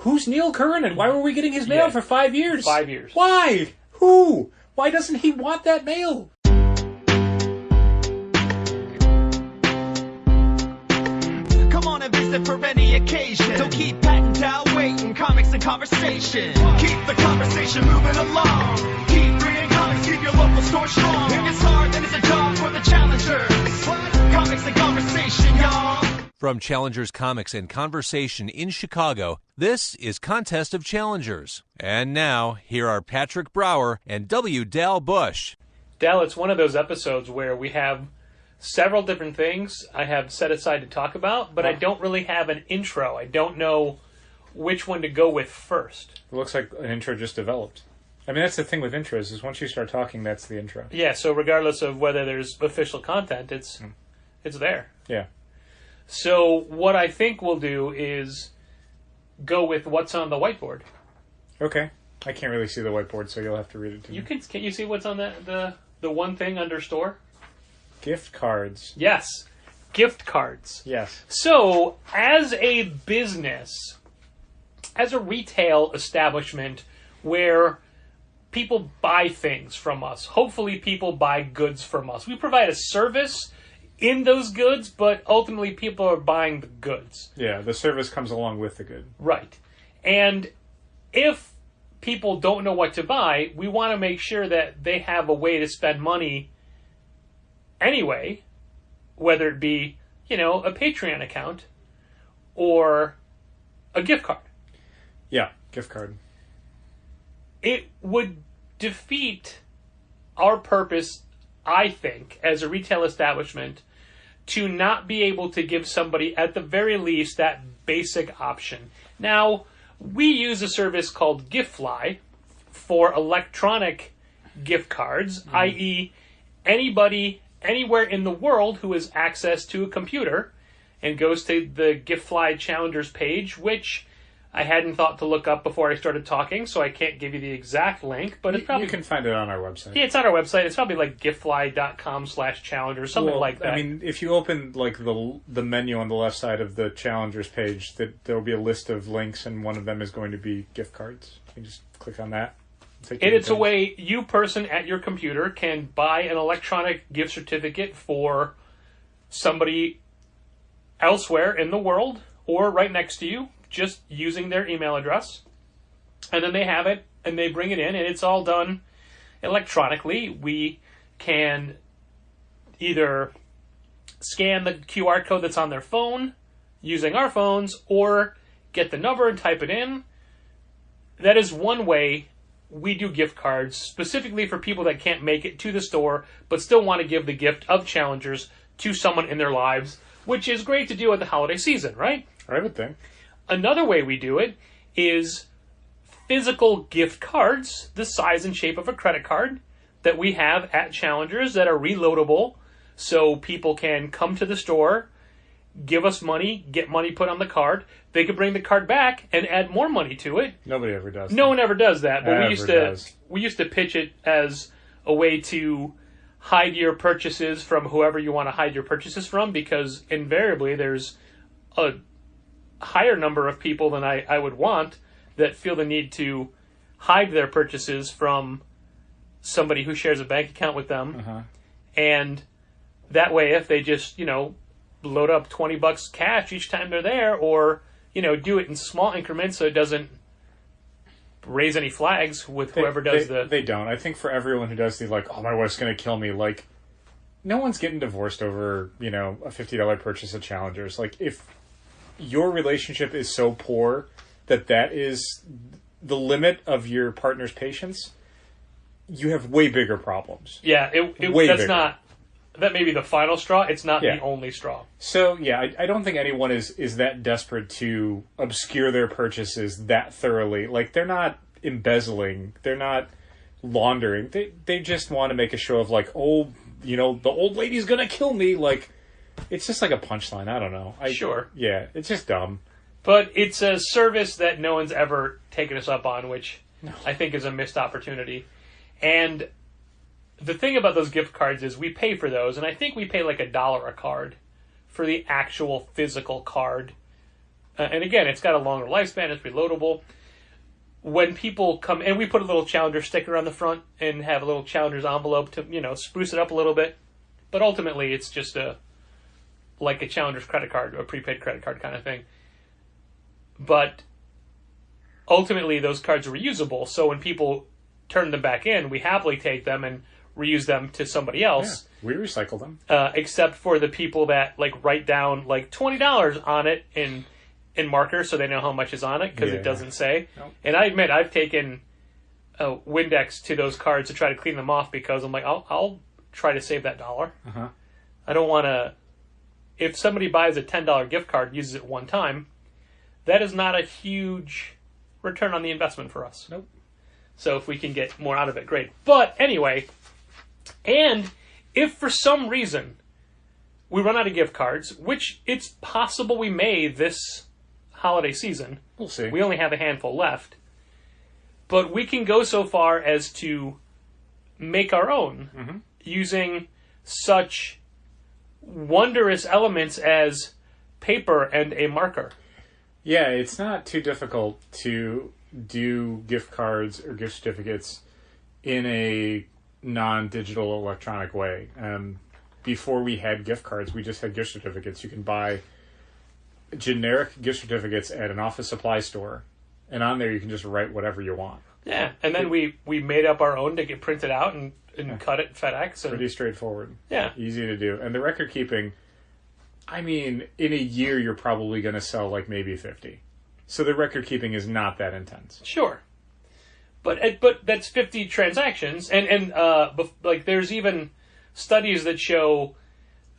Who's Neil Curran and why were we getting his mail for 5 years? 5 years. Why? Who? Why doesn't he want that mail? Come on and visit for any occasion. Don't keep patting down waiting. Comics and conversation. Keep the conversation moving along. Keep reading comics, keep your local store strong. If it's hard, then it's a job for the challengers. Comics and conversation, y'all. From Challengers Comics and Conversation in Chicago, this is Contest of Challengers. And now, here are Patrick Brower and W. Dal Bush. Dal, it's one of those episodes where we have several different things I have set aside to talk about, but I don't really have an intro. I don't know which one to go with first. It looks like an intro just developed. I mean, that's the thing with intros, is once you start talking, that's the intro. Yeah, so regardless of whether there's official content, it's there. Yeah. So what I think we'll do is go with what's on the whiteboard. Okay. I can't really see the whiteboard, so you'll have to read it to me. Can you see what's on the one thing under store? Gift cards. Yes. Gift cards. Yes. So, as a business, as a retail establishment where people buy things from us, hopefully people buy goods from us. We provide a service in those goods, but ultimately people are buying the goods. Yeah, the service comes along with the good. Right. And if people don't know what to buy, we want to make sure that they have a way to spend money anyway, whether it be, a Patreon account or a gift card. Yeah, gift card. It would defeat our purpose, I think, as a retail establishment, to not be able to give somebody, at the very least, that basic option. Now, we use a service called GiftFly for electronic gift cards, i.e., anybody anywhere in the world who has access to a computer and goes to the GiftFly Challengers page, which I hadn't thought to look up before I started talking, so I can't give you the exact link, but it's probably... You can find it on our website. Yeah, it's on our website. It's probably like giftfly.com/challengers, something like that. I mean, if you open like the menu on the left side of the Challengers page, there will be a list of links, and one of them is going to be gift cards. You can just click on that. And it's a way you person at your computer can buy an electronic gift certificate for somebody elsewhere in the world or right next to you, just using their email address. And then they have it and they bring it in, and it's all done electronically. We can either scan the QR code that's on their phone using our phones or get the number and type it in. That is one way we do gift cards specifically for people that can't make it to the store but still want to give the gift of Challengers to someone in their lives, which is great to do at the holiday season, right? I would think. Another way we do it is physical gift cards, the size and shape of a credit card, that we have at Challengers that are reloadable, so people can come to the store, give us money, get money put on the card. They could bring the card back and add more money to it. Nobody ever does. No one ever does that. But Ever we used to pitch it as a way to hide your purchases from whoever you want to hide your purchases from, because invariably there's a higher number of people than I would want that feel the need to hide their purchases from somebody who shares a bank account with them. Uh-huh. And that way, if they just, load up $20 cash each time they're there, or, do it in small increments so it doesn't raise any flags with whoever does the... They don't. I think for everyone who does the, oh, my wife's going to kill me, no one's getting divorced over, a $50 purchase at Challengers. If your relationship is so poor that is the limit of your partner's patience, you have way bigger problems. Yeah, that's bigger. not... That may be the final straw. It's not the only straw. So, yeah, I don't think anyone is that desperate to obscure their purchases that thoroughly. They're not embezzling. They're not laundering. They just want to make a show of, the old lady's going to kill me. It's just like a punchline. I don't know. Sure. Yeah, it's just dumb. But it's a service that no one's ever taken us up on, which I think is a missed opportunity. And the thing about those gift cards is we pay for those, and I think we pay $1 a card for the actual physical card And again, it's got a longer lifespan. It's reloadable. When people come, and we put a little Challenger sticker on the front and have a little Challenger's envelope to, spruce it up a little bit. But ultimately, it's just like a Challenger's credit card, a prepaid credit card kind of thing. But ultimately, those cards are reusable. So when people turn them back in, we happily take them and reuse them to somebody else. Yeah, we recycle them. Except for the people that write down $20 on it in marker so they know how much is on it because it doesn't say. Nope. And I admit I've taken Windex to those cards to try to clean them off because I'm like, I'll try to save that $1. Uh-huh. I don't want to. If somebody buys a $10 gift card and uses it one time, that is not a huge return on the investment for us. Nope. So if we can get more out of it, great. But anyway, and if for some reason we run out of gift cards, which it's possible we may this holiday season. We'll see. We only have a handful left. But we can go so far as to make our own using such wondrous elements as paper and a marker. Yeah, it's not too difficult to do gift cards or gift certificates in a non-digital electronic way. Before we had gift cards, we just had gift certificates. You can buy generic gift certificates at an office supply store, and on there you can just write whatever you want. Yeah, and then we made up our own to get printed out and cut it FedEx. And, pretty straightforward. Yeah. Easy to do. And the record keeping, I mean, in a year you're probably going to sell maybe 50. So the record keeping is not that intense. Sure. But that's 50 transactions, and there's even studies that show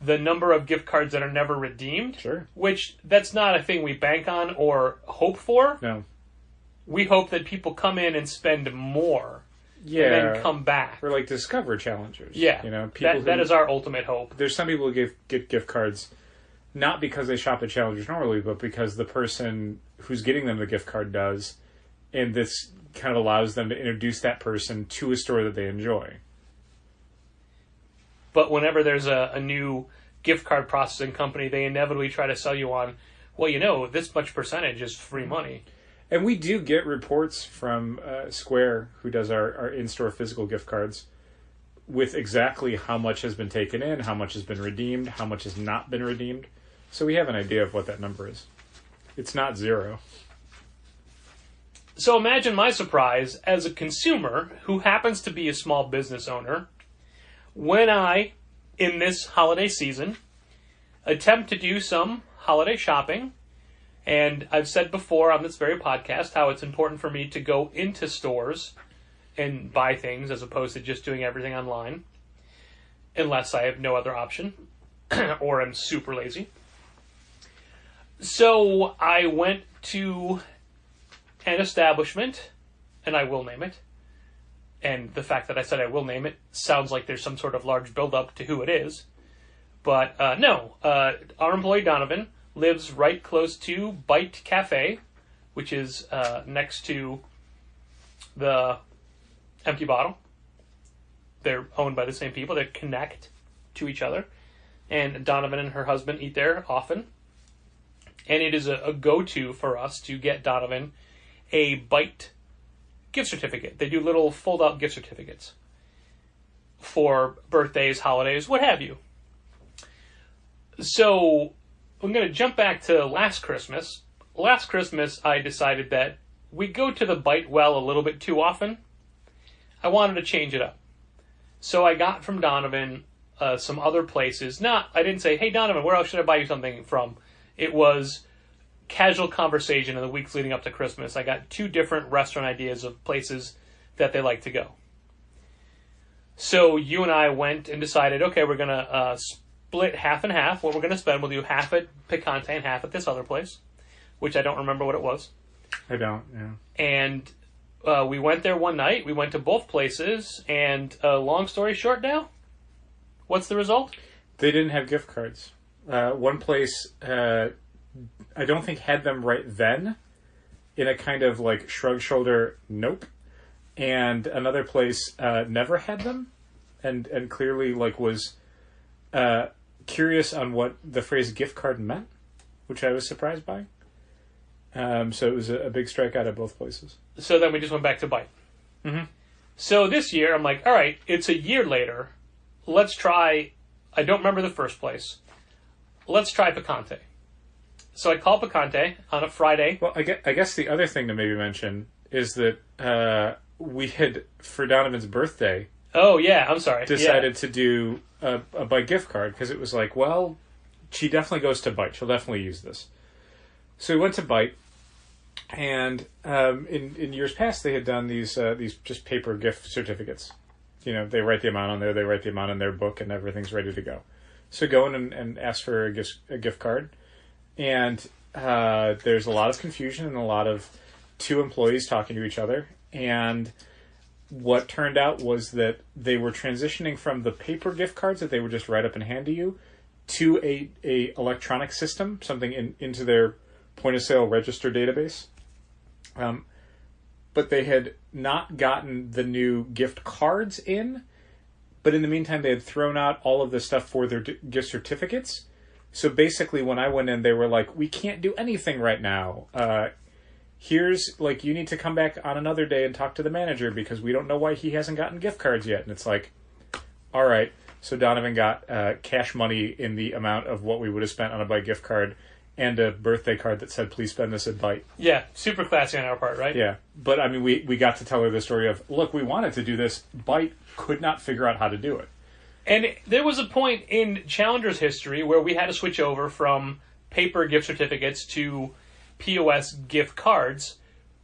the number of gift cards that are never redeemed. Sure. Which, that's not a thing we bank on or hope for. No. We hope that people come in and spend more. Yeah. And then come back. Or Discover challengers. Yeah. People that is our ultimate hope. There's some people who get gift cards not because they shop at challengers normally, but because the person who's getting them the gift card does, and this kind of allows them to introduce that person to a store that they enjoy. But whenever there's a new gift card processing company, they inevitably try to sell you on, this much percentage is free money. And we do get reports from Square, who does our in-store physical gift cards, with exactly how much has been taken in, how much has been redeemed, how much has not been redeemed. So we have an idea of what that number is. It's not zero. So imagine my surprise as a consumer who happens to be a small business owner when I, in this holiday season, attempt to do some holiday shopping. And I've said before on this very podcast how it's important for me to go into stores and buy things as opposed to just doing everything online, unless I have no other option or I'm super lazy. So I went to an establishment, and I will name it. And the fact that I said I will name it sounds like there's some sort of large build-up to who it is. But no, our employee Donovan lives right close to Bite Cafe, which is next to the Empty Bottle. They're owned by the same people. They connect to each other. And Donovan and her husband eat there often. And it is a go-to for us to get Donovan a Bite gift certificate. They do little fold-out gift certificates for birthdays, holidays, what have you. So I'm going to jump back to last Christmas. Last Christmas, I decided that we go to the Bite well a little bit too often. I wanted to change it up. So I got from Donovan some other places. I didn't say, hey, Donovan, where else should I buy you something from? It was casual conversation in the weeks leading up to Christmas. I got 2 different restaurant ideas of places that they like to go. So you and I went and decided, okay, we're going to split half and half. What we're going to spend, we'll do half at Picante and half at this other place, which I don't remember what it was. I don't, yeah. And we went there one night. We went to both places, and long story short now, what's the result? They didn't have gift cards. One place, I don't think had them right then, in a kind of shrug shoulder, nope. And another place never had them, and clearly was curious on what the phrase gift card meant, which I was surprised by. So it was a big strikeout at both places. So then we just went back to Bite. Mm-hmm. So this year, I'm like, all right, it's a year later. Let's try, I don't remember the first place. Let's try Picante. So I call Picante on a Friday. Well, I guess the other thing to maybe mention is that we had, for Donovan's birthday, Oh, yeah, I'm sorry. decided to do a Bite gift card because it was like, well, she definitely goes to Bite. She'll definitely use this. So we went to Bite, and in years past they had done these just paper gift certificates. You know, they write the amount on there, they write the amount in their book, and everything's ready to go. So go in and ask for a gift card, and there's a lot of confusion and a lot of two employees talking to each other, and what turned out was that they were transitioning from the paper gift cards that they would just write up and hand to you to a electronic system, something into their point of sale register database. But they had not gotten the new gift cards in, but in the meantime they had thrown out all of the stuff for their gift certificates. So basically when I went in, they were like, we can't do anything right now. Here's, like, you need to come back on another day and talk to the manager because we don't know why he hasn't gotten gift cards yet. And it's like, all right. So Donovan got cash money in the amount of what we would have spent on a Bite gift card and a birthday card that said, please spend this at Bite. Yeah, super classy on our part, right? Yeah. But, I mean, we got to tell her the story of, look, we wanted to do this. Bite could not figure out how to do it. And there was a point in Challenger's history where we had to switch over from paper gift certificates to POS gift cards,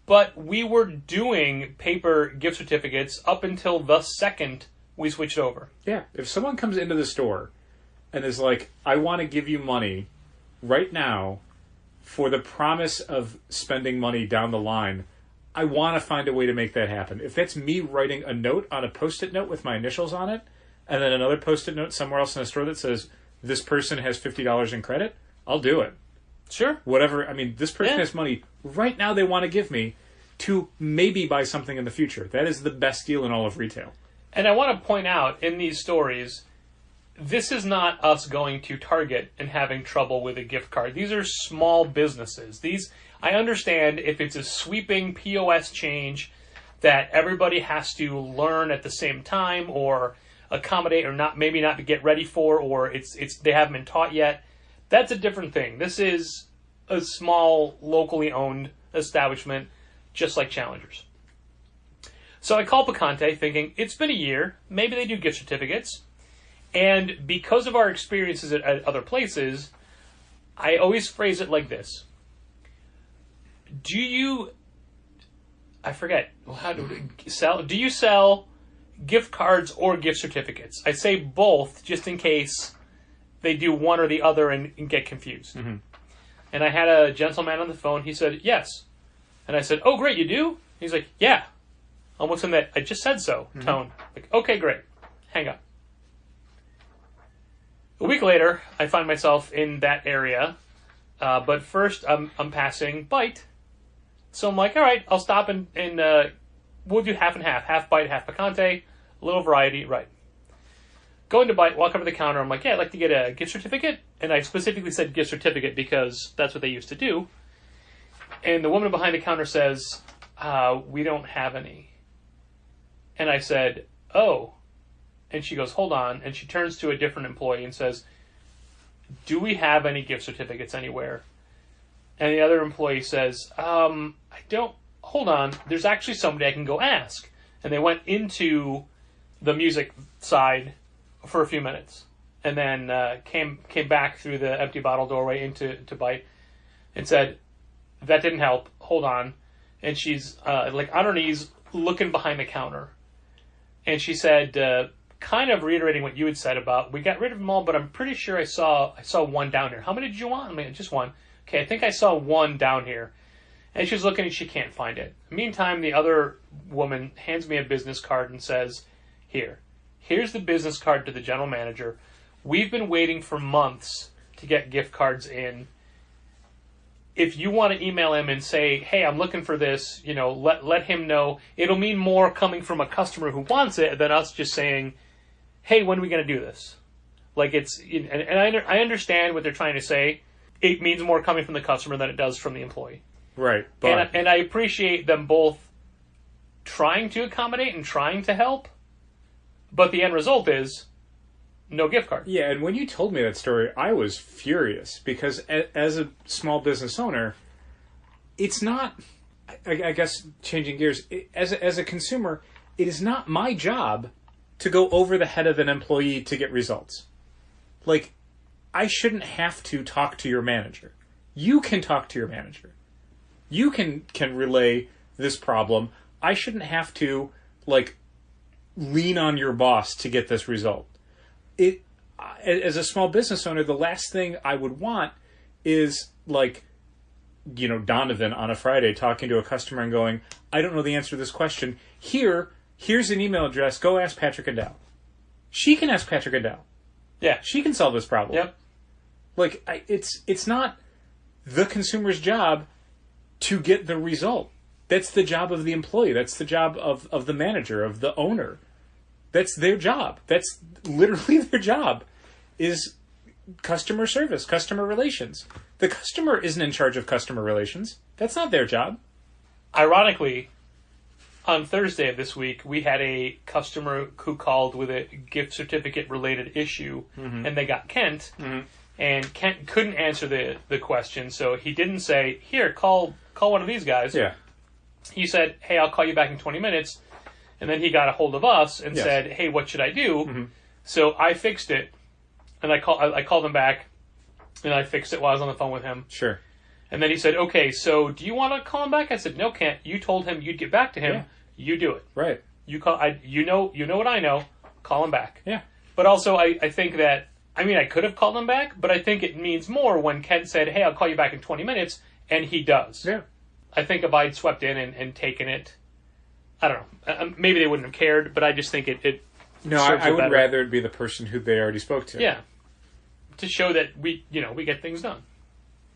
but we were doing paper gift certificates up until the second we switched over. Yeah. If someone comes into the store and is like, I want to give you money right now for the promise of spending money down the line, I want to find a way to make that happen. If that's me writing a note on a Post-it note with my initials on it, and then another Post-it note somewhere else in the store that says, this person has $50 in credit, I'll do it. Sure. Whatever. I mean, this person has money right now they want to give me to maybe buy something in the future. That is the best deal in all of retail. And I want to point out in these stories, this is not us going to Target and having trouble with a gift card. These are small businesses. I understand if it's a sweeping POS change that everybody has to learn at the same time or accommodate or maybe not to get ready for, or they haven't been taught yet. That's a different thing. This is a small, locally owned establishment, just like Challengers. So I call Picante thinking, it's been a year, maybe they do gift certificates. And because of our experiences at other places, I always phrase it like this. Do you sell gift cards or gift certificates? I say both just in case they do one or the other and get confused. Mm-hmm. And I had a gentleman on the phone. He said, yes. And I said, oh, great, you do? He's like, yeah. Almost in that I just said so tone. Like, okay, great. Hang up. A week later, I find myself in that area. But first, I'm passing Bite. So I'm like, all right, I'll stop and we'll do half and half. Half Bite, half Picante. A little variety, right. Go into Bite, walk over to the counter. I'm like, yeah, I'd like to get a gift certificate. And I specifically said gift certificate because that's what they used to do. And the woman behind the counter says, we don't have any. And I said, oh. And she goes, hold on. And she turns to a different employee and says, do we have any gift certificates anywhere? And the other employee says, I don't. Hold on. There's actually somebody I can go ask. And they went into the music side for a few minutes. And then came back through the empty bottle doorway into Bite and said, that didn't help. Hold on. And she's like on her knees looking behind the counter. And she said, kind of reiterating what you had said about, we got rid of them all, but I'm pretty sure I saw one down here. How many did you want? I mean, just one. Okay, I think I saw one down here. And she's looking and she can't find it. Meantime, the other woman hands me a business card and says, here's the business card to the general manager. We've been waiting for months to get gift cards in. If you want to email him and say, hey, I'm looking for this, let him know. It'll mean more coming from a customer who wants it than us just saying, hey, when are we going to do this? Like and I understand what they're trying to say. It means more coming from the customer than it does from the employee. Right. But And I appreciate them both trying to accommodate and trying to help, but the end result is no gift card. yeah, and when you told me that story, I was furious because as a small business owner, it's not. I guess changing gears as a consumer, it is not my job to go over the head of an employee to get results. Like, I shouldn't have to talk to your manager. You can talk to your manager. You can relay this problem. I shouldn't have to, like, lean on your boss to get this result. As a small business owner, the last thing I would want is, like, Donovan on a Friday talking to a customer and going, I don't know the answer to this question. Here's an email address. Go ask Patrick Adele. She can ask Patrick Adele. Yeah. She can solve this problem. Yep. Like, it's not the consumer's job to get the result. That's the job of the employee. That's the job of the manager, of the owner. That's their job. That's literally their job, is customer service, customer relations. The customer isn't in charge of customer relations. That's not their job. Ironically, on Thursday of this week, we had a customer who called with a gift certificate related issue, and they got Kent, and Kent couldn't answer the question, so he didn't say, here, call one of these guys. Yeah. He said, hey, I'll call you back in 20 minutes, and then he got a hold of us and said, hey, what should I do? So I fixed it, and I called him back, and I fixed it while I was on the phone with him. Sure. And then he said, okay, so do you want to call him back? I said, no, Kent. You told him you'd get back to him. Yeah. You do it. Right. You call. You know what I know. Call him back. Yeah. But also, I think that, I could have called him back, but I think it means more when Kent said, hey, I'll call you back in 20 minutes, and he does. Yeah. I think if I'd swept in and taken it, I don't know. Maybe they wouldn't have cared, but I just think it No, serves I it would better. rather it be the person who they already spoke to. Yeah. To show that we get things done.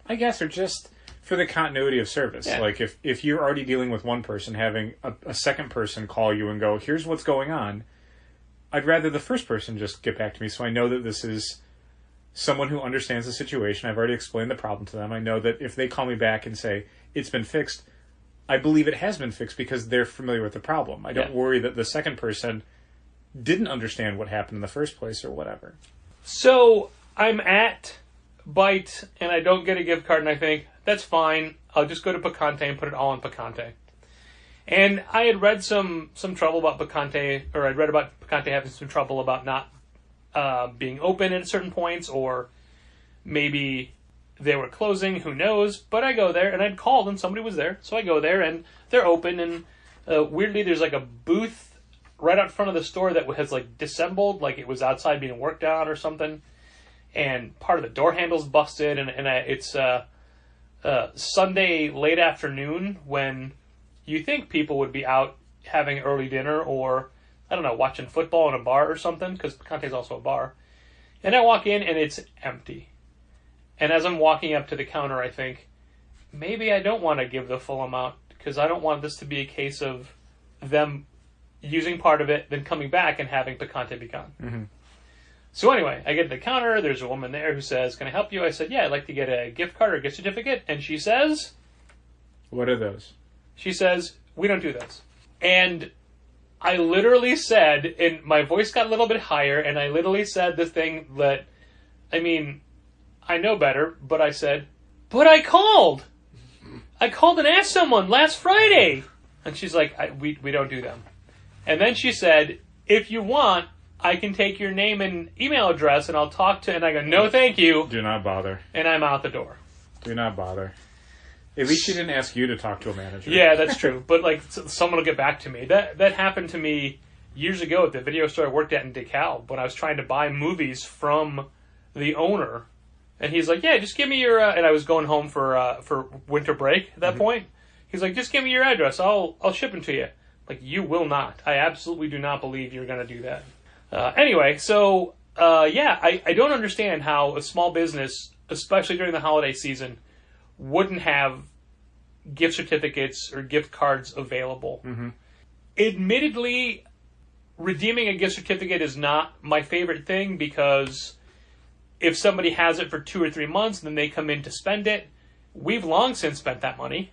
I guess, or just for the continuity of service. Yeah. Like, if you're already dealing with one person, having a second person call you and go, here's what's going on, I'd rather the first person just get back to me so I know that this is someone who understands the situation. I've already explained the problem to them. I know that if they call me back and say, it's been fixed, I believe it has been fixed because they're familiar with the problem. I don't worry that the second person didn't understand what happened in the first place or whatever. So I'm at Byte and I don't get a gift card and I think, that's fine. I'll just go to Picante and put it all in Picante. And I had read some trouble about Picante, or I'd read about Picante having some trouble about not being open at certain points, or maybe they were closing, who knows. But I go there and I'd called and somebody was there. So I go there and they're open, and weirdly there's like a booth right out front of the store that has like disassembled, like it was outside being worked on or something. And part of the door handle's busted, and it's Sunday late afternoon when you think people would be out having early dinner or, I don't know, watching football in a bar or something, because Picante's also a bar. And I walk in and it's empty. And as I'm walking up to the counter, I think, maybe I don't want to give the full amount, because I don't want this to be a case of them using part of it, then coming back and having Picante be gone. Mm-hmm. So anyway, I get to the counter, there's a woman there who says, can I help you? I said, yeah, I'd like to get a gift card or a gift certificate. And she says... What are those? She says, we don't do those. And I literally said, and my voice got a little bit higher, and I literally said the thing that, I know better, but I said, but I called! I called and asked someone last Friday! And she's like, we don't do them. And then she said, if you want, I can take your name and email address and I'll talk to... And I go, no, thank you. Do not bother. And I'm out the door. Do not bother. At least she didn't ask you to talk to a manager. Yeah, that's true. But, someone will get back to me. That happened to me years ago at the video store I worked at in DeKalb when I was trying to buy movies from the owner. And he's like, yeah, just give me your... and I was going home for winter break at that point. He's like, just give me your address. I'll ship them to you. Like, you will not. I absolutely do not believe you're going to do that. Anyway, so, I don't understand how a small business, especially during the holiday season, wouldn't have gift certificates or gift cards available. Mm-hmm. Admittedly, redeeming a gift certificate is not my favorite thing, because if somebody has it for 2 or 3 months and then they come in to spend it, we've long since spent that money.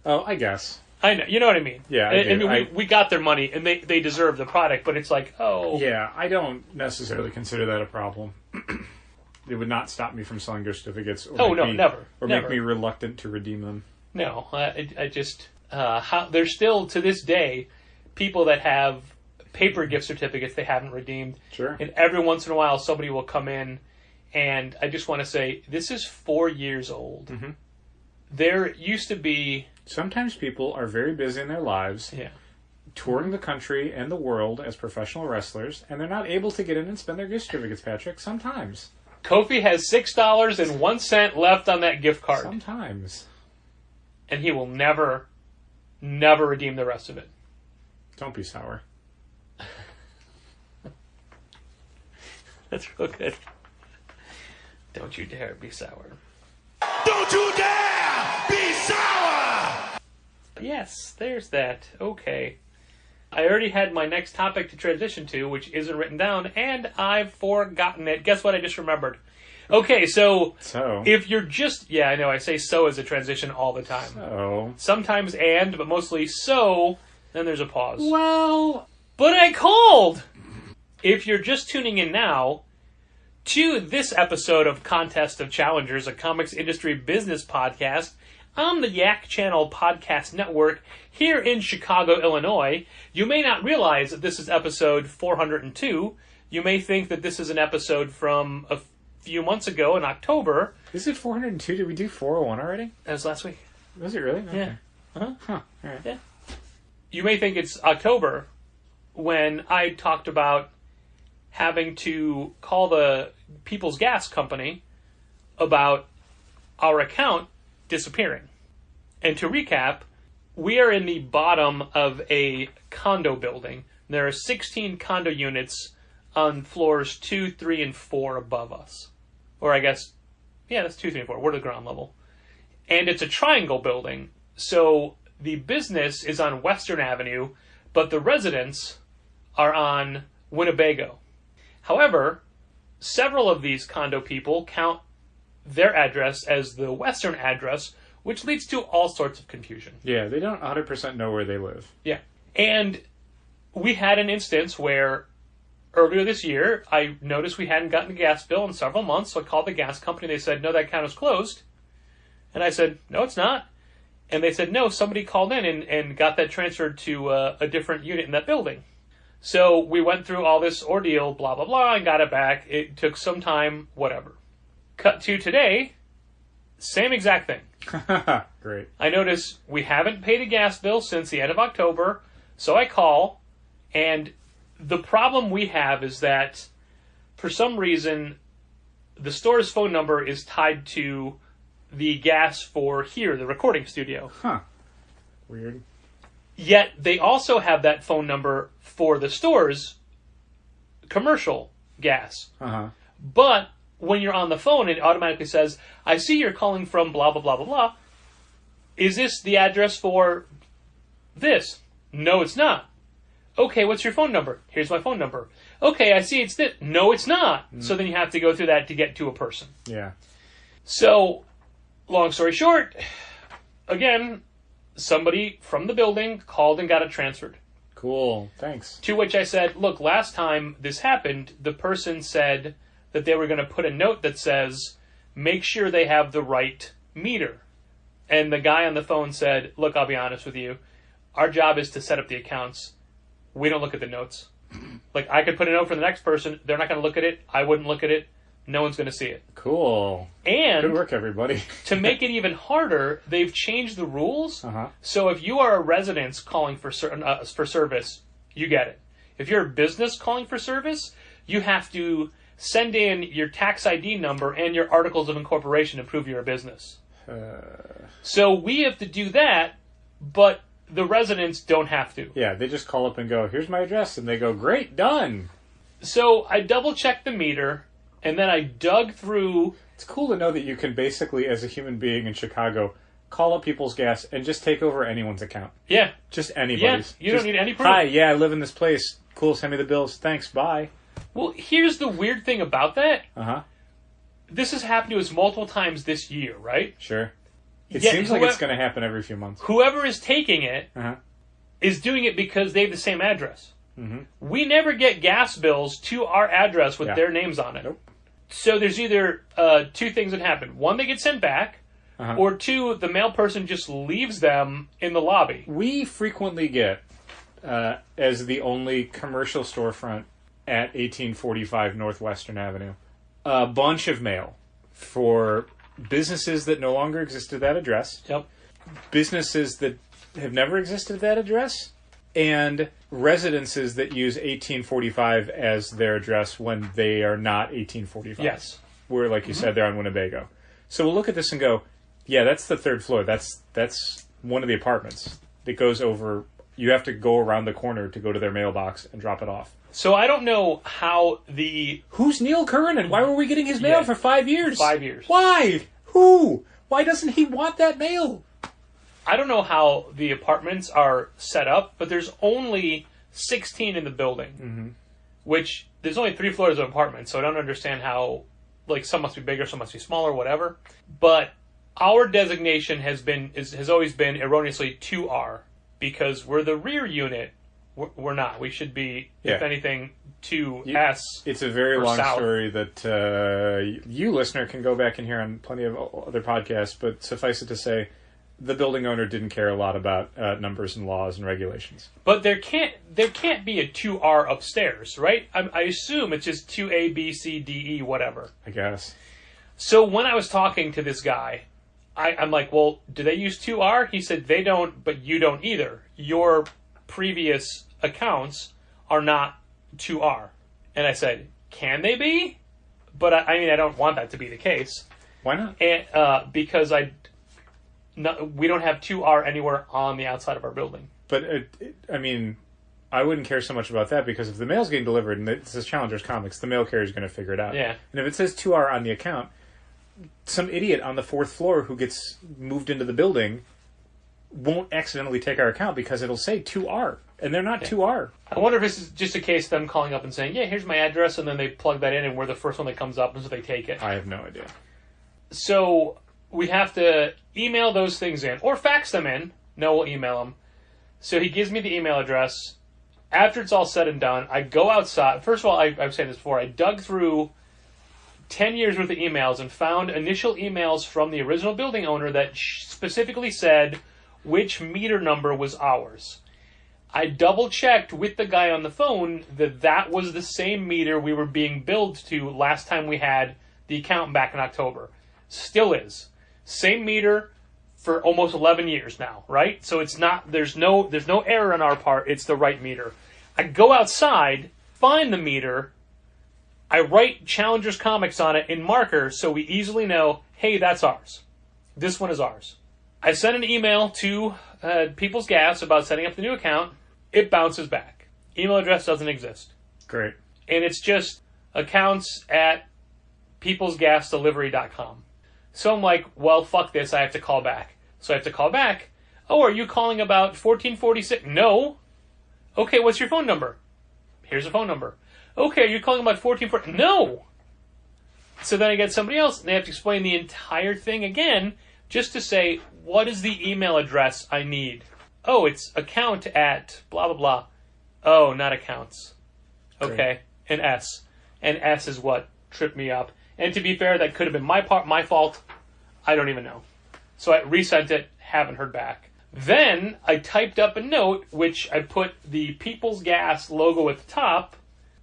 Oh, I guess. I know, you know what I mean. Yeah, I mean, we got their money, and they deserve the product, but it's like, oh. Yeah, I don't necessarily consider that a problem. It would not stop me from selling gift certificates. Or Never. Make me reluctant to redeem them. No, I just... there's still, to this day, people that have paper gift certificates they haven't redeemed. Sure. And every once in a while, somebody will come in, and I just want to say, this is 4 years old. Mm-hmm. There used to be... Sometimes people are very busy in their lives, touring the country and the world as professional wrestlers, and they're not able to get in and spend their gift certificates, Patrick. Sometimes. Kofi has $6.01 left on that gift card. Sometimes. And he will never redeem the rest of it. Don't be sour. That's real good. Don't you dare be sour. Don't you dare be sour! Yes, there's that. Okay. I already had my next topic to transition to, which isn't written down, and I've forgotten it. Guess what I just remembered? Okay, so if you're just... Yeah, I know, I say so as a transition all the time. So. Sometimes and, but mostly so, then there's a pause. Well... But I called! If you're just tuning in now to this episode of Contest of Challengers, a comics industry business podcast on the Yak Channel Podcast Network here in Chicago, Illinois, you may not realize that this is episode 402. You may think that this is an episode from a few months ago in October. Is it 402? Did we do 401 already? That was last week. Was it really? Okay. Yeah. Huh. All right. Yeah. You may think it's October when I talked about having to call the People's Gas Company about our account disappearing. And to recap, we are in the bottom of a condo building. There are 16 condo units on floors 2, 3, and 4 above us. Or I guess, yeah, that's 2, 3, and 4. We're at the ground level. And it's a triangle building. So the business is on Western Avenue, but the residents are on Winnebago. However, several of these condo people count their address as the Western address, which leads to all sorts of confusion. Yeah, they don't 100% know where they live. Yeah. And we had an instance where earlier this year, I noticed we hadn't gotten a gas bill in several months, so I called the gas company. They said, no, that account is closed. And I said, no, it's not. And they said, no, somebody called in and got that transferred to a different unit in that building. So we went through all this ordeal, blah, blah, blah, and got it back. It took some time, whatever. Cut to today, same exact thing. Great. I notice we haven't paid a gas bill since the end of October, so I call, and the problem we have is that for some reason the store's phone number is tied to the gas for here, the recording studio. Huh. Weird. Yet they also have that phone number for the store's commercial gas. Uh-huh. But when you're on the phone, it automatically says, I see you're calling from blah, blah, blah, blah, blah. Is this the address for this? No, it's not. Okay, what's your phone number? Here's my phone number. Okay, I see it's this. No, it's not. So then you have to go through that to get to a person. Yeah. So, long story short, again, somebody from the building called and got it transferred. Cool. Thanks. To which I said, look, last time this happened, the person said that they were going to put a note that says, make sure they have the right meter. And the guy on the phone said, look, I'll be honest with you. Our job is to set up the accounts. We don't look at the notes. Like, I could put a note for the next person. They're not going to look at it. I wouldn't look at it. No one's going to see it. Cool. And good work, everybody. to make it even harder, they've changed the rules. Uh-huh. So if you are a resident calling for service, you get it. If you're a business calling for service, you have to send in your tax ID number and your articles of incorporation to prove you're a business. So we have to do that, but the residents don't have to. Yeah, they just call up and go, here's my address, and they go, great, done. So I double-checked the meter, and then I dug through... It's cool to know that you can basically, as a human being in Chicago, call up People's Gas and just take over anyone's account. Yeah. Just anybody's. Yeah, you don't need any proof. Hi, yeah, I live in this place. Cool, send me the bills. Thanks, bye. Well, here's the weird thing about that. Uh-huh. This has happened to us multiple times this year, right? Sure. It Yet seems like it's going to happen every few months. Whoever is taking it Uh-huh. is doing it because they have the same address. Mm-hmm. We never get gas bills to our address with Yeah. their names on it. Nope. So there's either two things that happen. One, they get sent back, Uh-huh. or two, the mail person just leaves them in the lobby. We frequently get, as the only commercial storefront at 1845 Northwestern Avenue, a bunch of mail for businesses that no longer exist at that address, Yep. businesses that have never existed at that address, and residences that use 1845 as their address when they are not 1845. Yes. Where, like you said, they're on Winnebago. So we'll look at this and go, yeah, that's the third floor. That's one of the apartments that goes over. You have to go around the corner to go to their mailbox and drop it off. So I don't know how the... Who's Neil Curran and why were we getting his mail Yeah. for 5 years? 5 years. Why? Who? Why doesn't he want that mail? I don't know how the apartments are set up, but there's only 16 in the building. Which, there's only 3 floors of apartments, so I don't understand how, like, some must be bigger, some must be smaller, whatever. But our designation has always been erroneously 2R, because we're the rear unit. We're not. We should be, if Yeah. anything, 2S. It's a very or long south. story that you, listener, can go back and hear on plenty of other podcasts, but suffice it to say, the building owner didn't care a lot about numbers and laws and regulations. But there can't be a 2R upstairs, right? I assume it's just 2A, B, C, D, E, whatever. I guess. So when I was talking to this guy, I'm like, well, do they use 2R? He said, they don't, but you don't either. Your previous accounts are not 2R. And I said, can they be? But I mean, I don't want that to be the case. Why not? And because we don't have 2R anywhere on the outside of our building. But, I mean, I wouldn't care so much about that because if the mail's getting delivered and it says Challengers Comics, the mail carrier's going to figure it out. Yeah. And if it says 2R on the account, some idiot on the 4th floor who gets moved into the building won't accidentally take our account because it'll say 2R, and they're not 2R. I wonder if this is just a case of them calling up and saying, yeah, here's my address, and then they plug that in and we're the first one that comes up, and so they take it. I have no idea. So we have to email those things in, or fax them in. No, we'll email them. So he gives me the email address. After it's all said and done, I go outside. First of all, I've said this before, I dug through 10 years worth of emails and found initial emails from the original building owner that specifically said which meter number was ours. I double-checked with the guy on the phone that was the same meter we were being billed to last time we had the account back in October. Still is. Same meter for almost 11 years now, right? So it's not, there's no error on our part, it's the right meter. I go outside, find the meter, I write Challengers Comics on it in marker so we easily know, hey, that's ours. This one is ours. I send an email to People's Gas about setting up the new account. It bounces back. Email address doesn't exist. Great. And it's just accounts at peoplesgasdelivery.com. So I'm like, well, fuck this, I have to call back. So I have to call back. Oh, are you calling about 1446? No. Okay, what's your phone number? Here's a phone number. Okay, are you calling about 1440? No. So then I get somebody else, and they have to explain the entire thing again, just to say, what is the email address I need? Oh, it's account at blah, blah, blah. Oh, not accounts. Okay, an S. And S is what tripped me up. And to be fair, that could have been my fault. I don't even know. So I resent it, haven't heard back. Then I typed up a note, which I put the People's Gas logo at the top,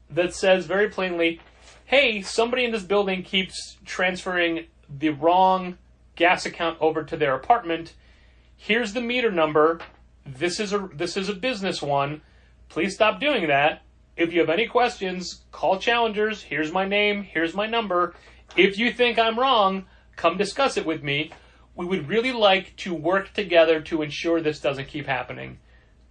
that says very plainly, hey, somebody in this building keeps transferring the wrong gas account over to their apartment. Here's the meter number. This is a business one. Please stop doing that. If you have any questions, call Challengers. Here's my name. Here's my number. If you think I'm wrong, come discuss it with me. We would really like to work together to ensure this doesn't keep happening,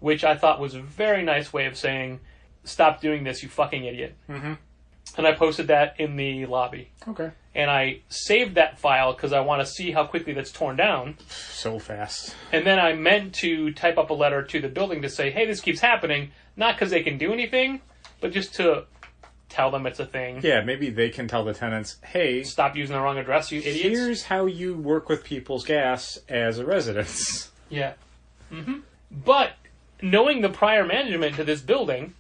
which I thought was a very nice way of saying, stop doing this, you fucking idiot. Mm-hmm. And I posted that in the lobby. Okay. And I saved that file because I want to see how quickly that's torn down. So fast. And then I meant to type up a letter to the building to say, hey, this keeps happening, not because they can do anything, but just to tell them it's a thing. Yeah, maybe they can tell the tenants, hey, Stop using the wrong address, you idiots. here's how you work with people's gas as a residence. Yeah. But knowing the prior management to this building,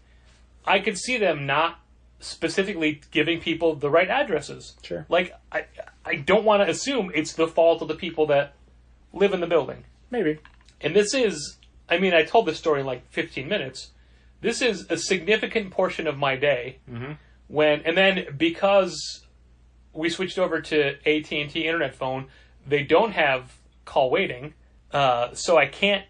I could see them not specifically giving people the right addresses. Sure. Like, I don't want to assume it's the fault of the people that live in the building. Maybe. And this is, I mean, I told this story in like 15 minutes. This is a significant portion of my day. And then because we switched over to AT&T internet phone, they don't have call waiting. So I can't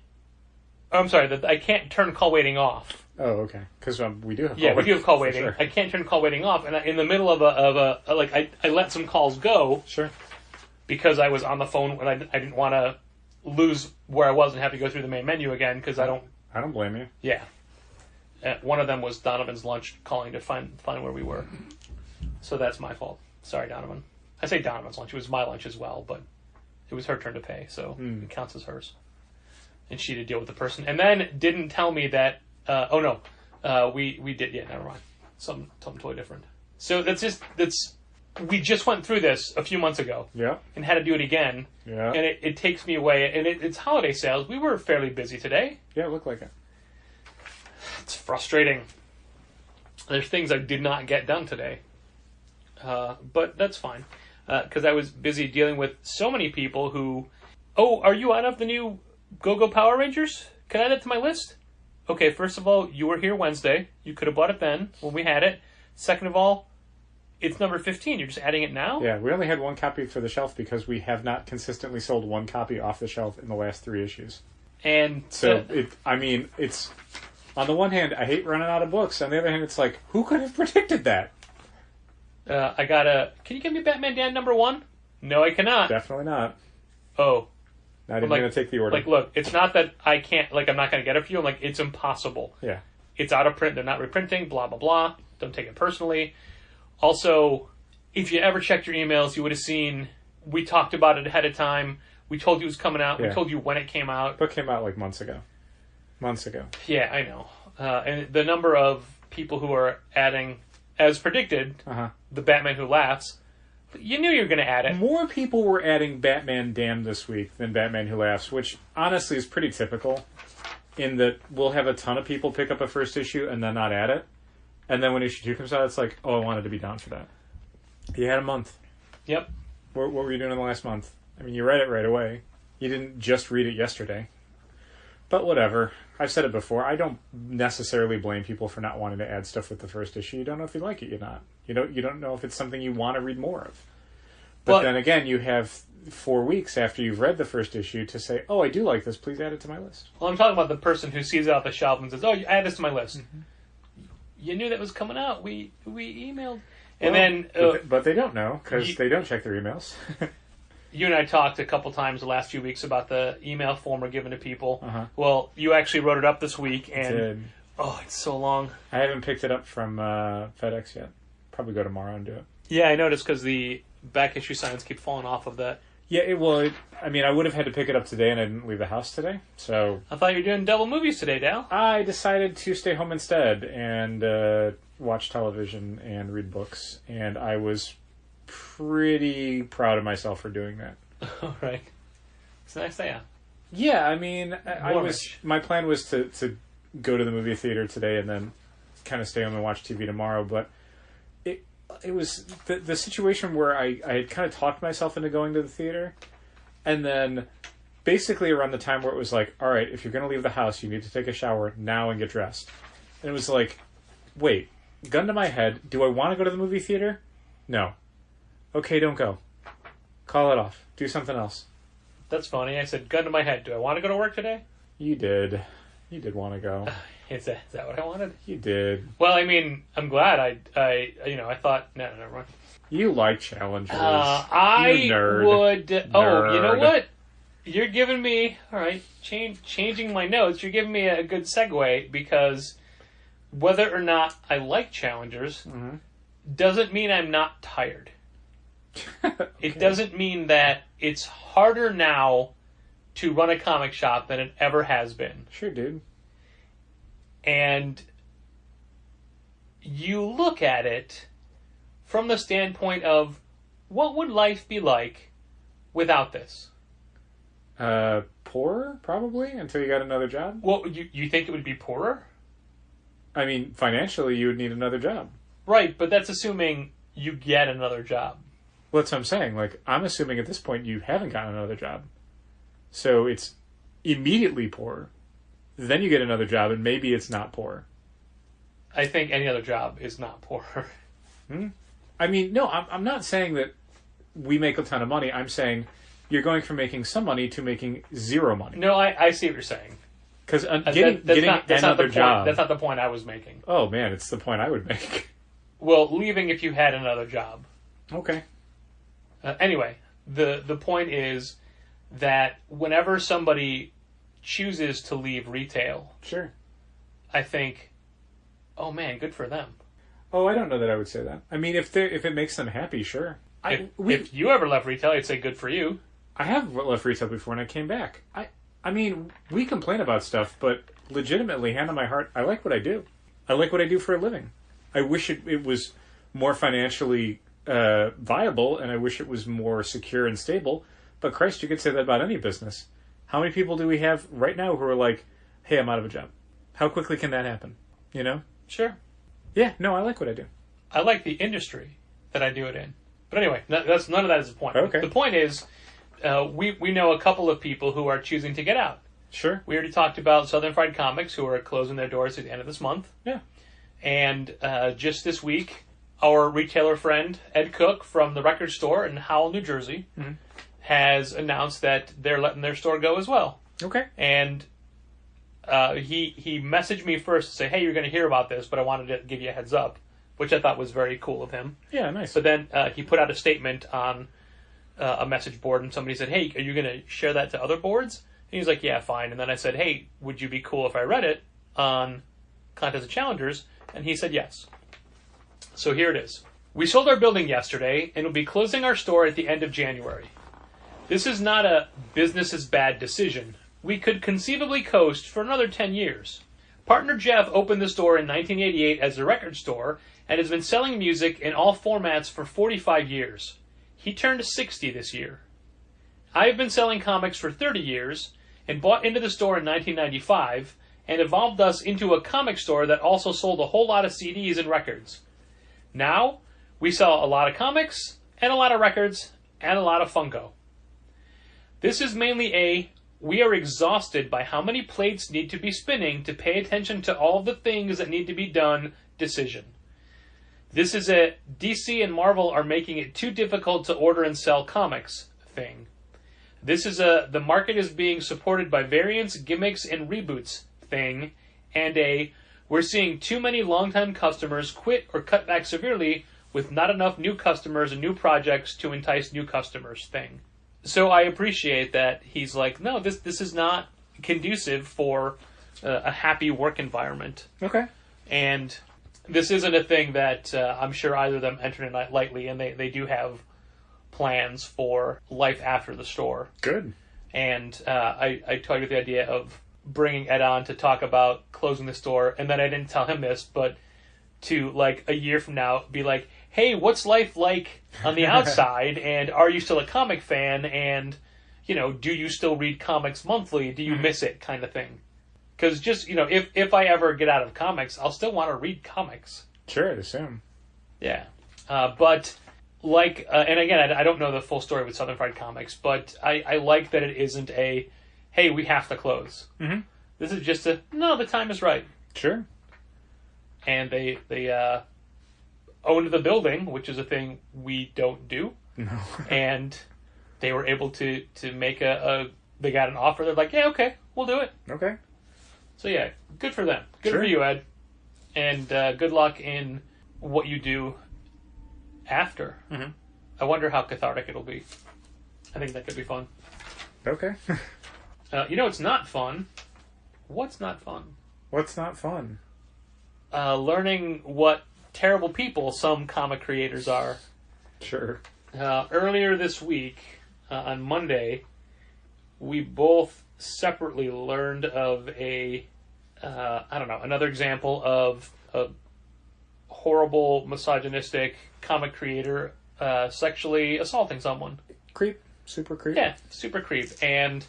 turn call waiting off. Oh, okay. Because we do have call Yeah, we waiting. do have call For waiting. sure. I can't turn call waiting off. And in the middle of I let some calls go Sure. because I was on the phone and I didn't want to lose where I was and have to go through the main menu again because I don't. I don't blame you. Yeah. One of them was Donovan's lunch calling to find where we were. So that's my fault. Sorry, Donovan. I say Donovan's lunch. It was my lunch as well, but it was her turn to pay, so it counts as hers. And she did deal with the person. And then didn't tell me that... we did... Yeah, never mind. Something totally different. So we just went through this a few months ago. Yeah. And had to do it again. Yeah. And it takes me away. And it's holiday sales. We were fairly busy today. Yeah, it looked like it. It's frustrating. There's things I did not get done today. But that's fine. Because I was busy dealing with so many people who... Oh, are you out of the new Go-Go Power Rangers? Can I add it to my list? Okay, first of all, you were here Wednesday. You could have bought it then when we had it. Second of all, it's number 15. You're just adding it now? Yeah, we only had one copy for the shelf because we have not consistently sold one copy off the shelf in the last 3 issues. And So, it's... On the one hand, I hate running out of books. On the other hand, it's like, who could have predicted that? Can you give me Batman Dan number 1? No, I cannot. Definitely not. Oh. Not even going to take the order. Like, look, it's not that I can't, like, I'm not going to get it for you. I'm like, it's impossible. Yeah. It's out of print. They're not reprinting, blah, blah, blah. Don't take it personally. Also, if you ever checked your emails, you would have seen we talked about it ahead of time. We told you it was coming out. Yeah. We told you when it came out. Book came out like months ago. Yeah, I know. And the number of people who are adding, as predicted, the Batman Who Laughs, you knew you were going to add it. More people were adding Batman Damned this week than Batman Who Laughs, which honestly is pretty typical in that we'll have a ton of people pick up a first issue and then not add it. And then when issue 2 comes out, it's like, oh, I wanted to be down for that. You had a month. Yep. What were you doing in the last month? I mean, you read it right away. You didn't just read it yesterday. But whatever. I've said it before. I don't necessarily blame people for not wanting to add stuff with the first issue. You don't know if you like it. You're not. You don't know if it's something you want to read more of. But then again, you have 4 weeks after you've read the first issue to say, "Oh, I do like this. Please add it to my list." Well, I'm talking about the person who sees it off the shelf and says, "Oh, you add this to my list." You knew that was coming out. We emailed, and then but they don't know because they don't check their emails. You and I talked a couple times the last few weeks about the email form we're giving to people. Well, you actually wrote it up this week, and it's so long. I haven't picked it up from FedEx yet. Probably go tomorrow and do it. Yeah, I noticed because the back issue signs keep falling off of that. Yeah, I would have had to pick it up today, and I didn't leave the house today. So I thought you were doing double movies today, Dal. I decided to stay home instead and watch television and read books, and I was pretty proud of myself for doing that. All right. It's a nice day out. Yeah, I mean, Warmish. my plan was to go to the movie theater today and then kind of stay home and watch TV tomorrow, but it was the situation where I had kind of talked myself into going to the theater, and then basically around the time where it was like, all right, if you're going to leave the house, you need to take a shower now and get dressed. And it was like, wait, gun to my head, do I want to go to the movie theater? No. Okay, don't go. Call it off. Do something else. That's funny. I said, gun to my head. Do I want to go to work today? You did. You did want to go. Is that what I wanted? You did. Well, I mean, I'm glad. I thought, no, never mind. You like challenges. I you nerd. would. Nerd. Oh, you know what? You're giving me all right. Changing my notes. You're giving me a good segue because whether or not I like challengers doesn't mean I'm not tired. Okay. It doesn't mean that it's harder now to run a comic shop than it ever has been. Sure, dude. And, you know, I thought, no, never mind. You are giving me a good segue because whether or not I like challengers doesn't mean I'm not tired. It doesn't mean that it's harder now to run a comic shop than it ever has been. Sure, dude. you look at it from the standpoint of what would life be like without this? Poorer, probably, until you got another job. Well, you think it would be poorer? I mean, financially, you would need another job. Right, but that's assuming you get another job. Well, that's what I'm saying. Like, I'm assuming at this point you haven't gotten another job. So it's immediately poor. Then you get another job, and maybe it's not poor. I think any other job is not poor. I mean, no, I'm not saying that we make a ton of money. I'm saying you're going from making some money to making zero money. No, I see what you're saying. Because getting another job... That's not the point I was making. Oh, man, it's the point I would make. Well, leaving if you had another job. Okay. Anyway, the point is that whenever somebody chooses to leave retail, Sure. I think, oh man, good for them. Oh, I don't know that I would say that. I mean, if it makes them happy, sure. If you ever left retail, I'd say good for you. I have left retail before, and I came back. I mean, we complain about stuff, but legitimately, hand on my heart, I like what I do. I like what I do for a living. I wish it was more financially viable, and I wish it was more secure and stable. But Christ, you could say that about any business. How many people do we have right now who are like, hey, I'm out of a job? How quickly can that happen? You know? Sure. Yeah, no, I like what I do. I like the industry that I do it in. But anyway, that's none of that is the point. Okay. The point is, we know a couple of people who are choosing to get out. Sure. We already talked about Southern Fried Comics, who are closing their doors at the end of this month. Yeah. And just this week, our retailer friend, Ed Cook, from the record store in Howell, New Jersey, has announced that they're letting their store go as well. Okay. And he messaged me first to say, hey, you're going to hear about this, but I wanted to give you a heads up, which I thought was very cool of him. Yeah, nice. But then he put out a statement on a message board, and somebody said, hey, are you going to share that to other boards? And he's like, yeah, fine. And then I said, hey, would you be cool if I read it on Contest of Challengers? And he said yes. So here it is. We sold our building yesterday and will be closing our store at the end of January. This is not a business is bad decision. We could conceivably coast for another 10 years. Partner Jeff opened the store in 1988 as a record store and has been selling music in all formats for 45 years. He turned 60 this year. I have been selling comics for 30 years and bought into the store in 1995 and evolved us into a comic store that also sold a whole lot of CDs and records. Now, we sell a lot of comics and a lot of records and a lot of Funko. This is mainly we are exhausted by how many plates need to be spinning to pay attention to all the things that need to be done decision. This is a DC and Marvel are making it too difficult to order and sell comics thing. This is the market is being supported by variants, gimmicks, and reboots thing, and we're seeing too many longtime customers quit or cut back severely with not enough new customers and new projects to entice new customers thing. So I appreciate that he's like, no, this is not conducive for a happy work environment. Okay. And this isn't a thing that I'm sure either of them entered in lightly, and they do have plans for life after the store. Good. And I toyed with the idea of bringing Ed on to talk about closing the store, and then I didn't tell him this, but to, like, a year from now, be like, hey, what's life like on the outside, and are you still a comic fan, and, you know, do you still read comics monthly, do you miss it, kind of thing. Because just, you know, if I ever get out of comics, I'll still want to read comics. Sure, I'd assume. Yeah. But, like, and again, I don't know the full story with Southern Fried Comics, but I like that it isn't a, hey, we have to close. Mm-hmm. This is just no, the time is right. Sure. And they owned the building, which is a thing we don't do. No. And they were able to make they got an offer. They're like, yeah, okay, we'll do it. Okay. So yeah, good for them. Good Sure. for you, Ed. And good luck in what you do after. Mm-hmm. I wonder how cathartic it'll be. I think that could be fun. Okay. You know, it's not fun. What's not fun? What's not fun? Learning what terrible people some comic creators are. Sure. Earlier this week, on Monday, we both separately learned of another example of a horrible, misogynistic comic creator sexually assaulting someone. Creep. Super creep. Yeah, super creep. And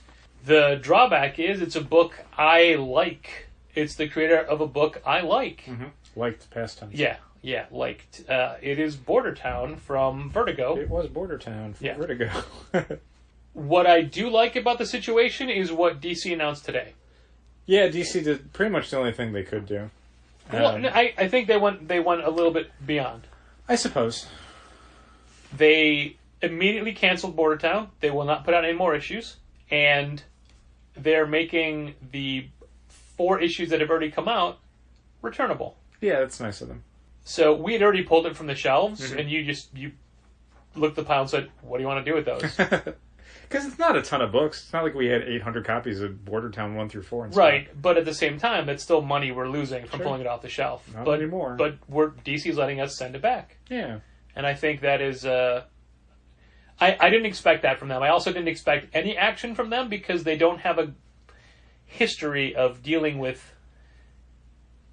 the drawback is it's a book I like. It's the creator of a book I like. Mm-hmm. Liked past tense. Yeah, liked. It is Border Town from Vertigo. It was Border Town from Vertigo. What I do like about the situation is what DC announced today. Yeah, DC did pretty much the only thing they could do. Well, I think they went a little bit beyond. I suppose. They immediately canceled Border Town. They will not put out any more issues. And they're making the 4 issues that have already come out returnable. Yeah, that's nice of them. So we had already pulled it from the shelves, and you looked at the pile and said, what do you want to do with those? Because it's not a ton of books. It's not like we had 800 copies of Border Town 1 through 4 and right, stuff. but at the same time, it's still money we're losing from pulling it off the shelf. Not anymore. But DC's letting us send it back. Yeah. And I think that is... I didn't expect that from them. I also didn't expect any action from them because they don't have a history of dealing with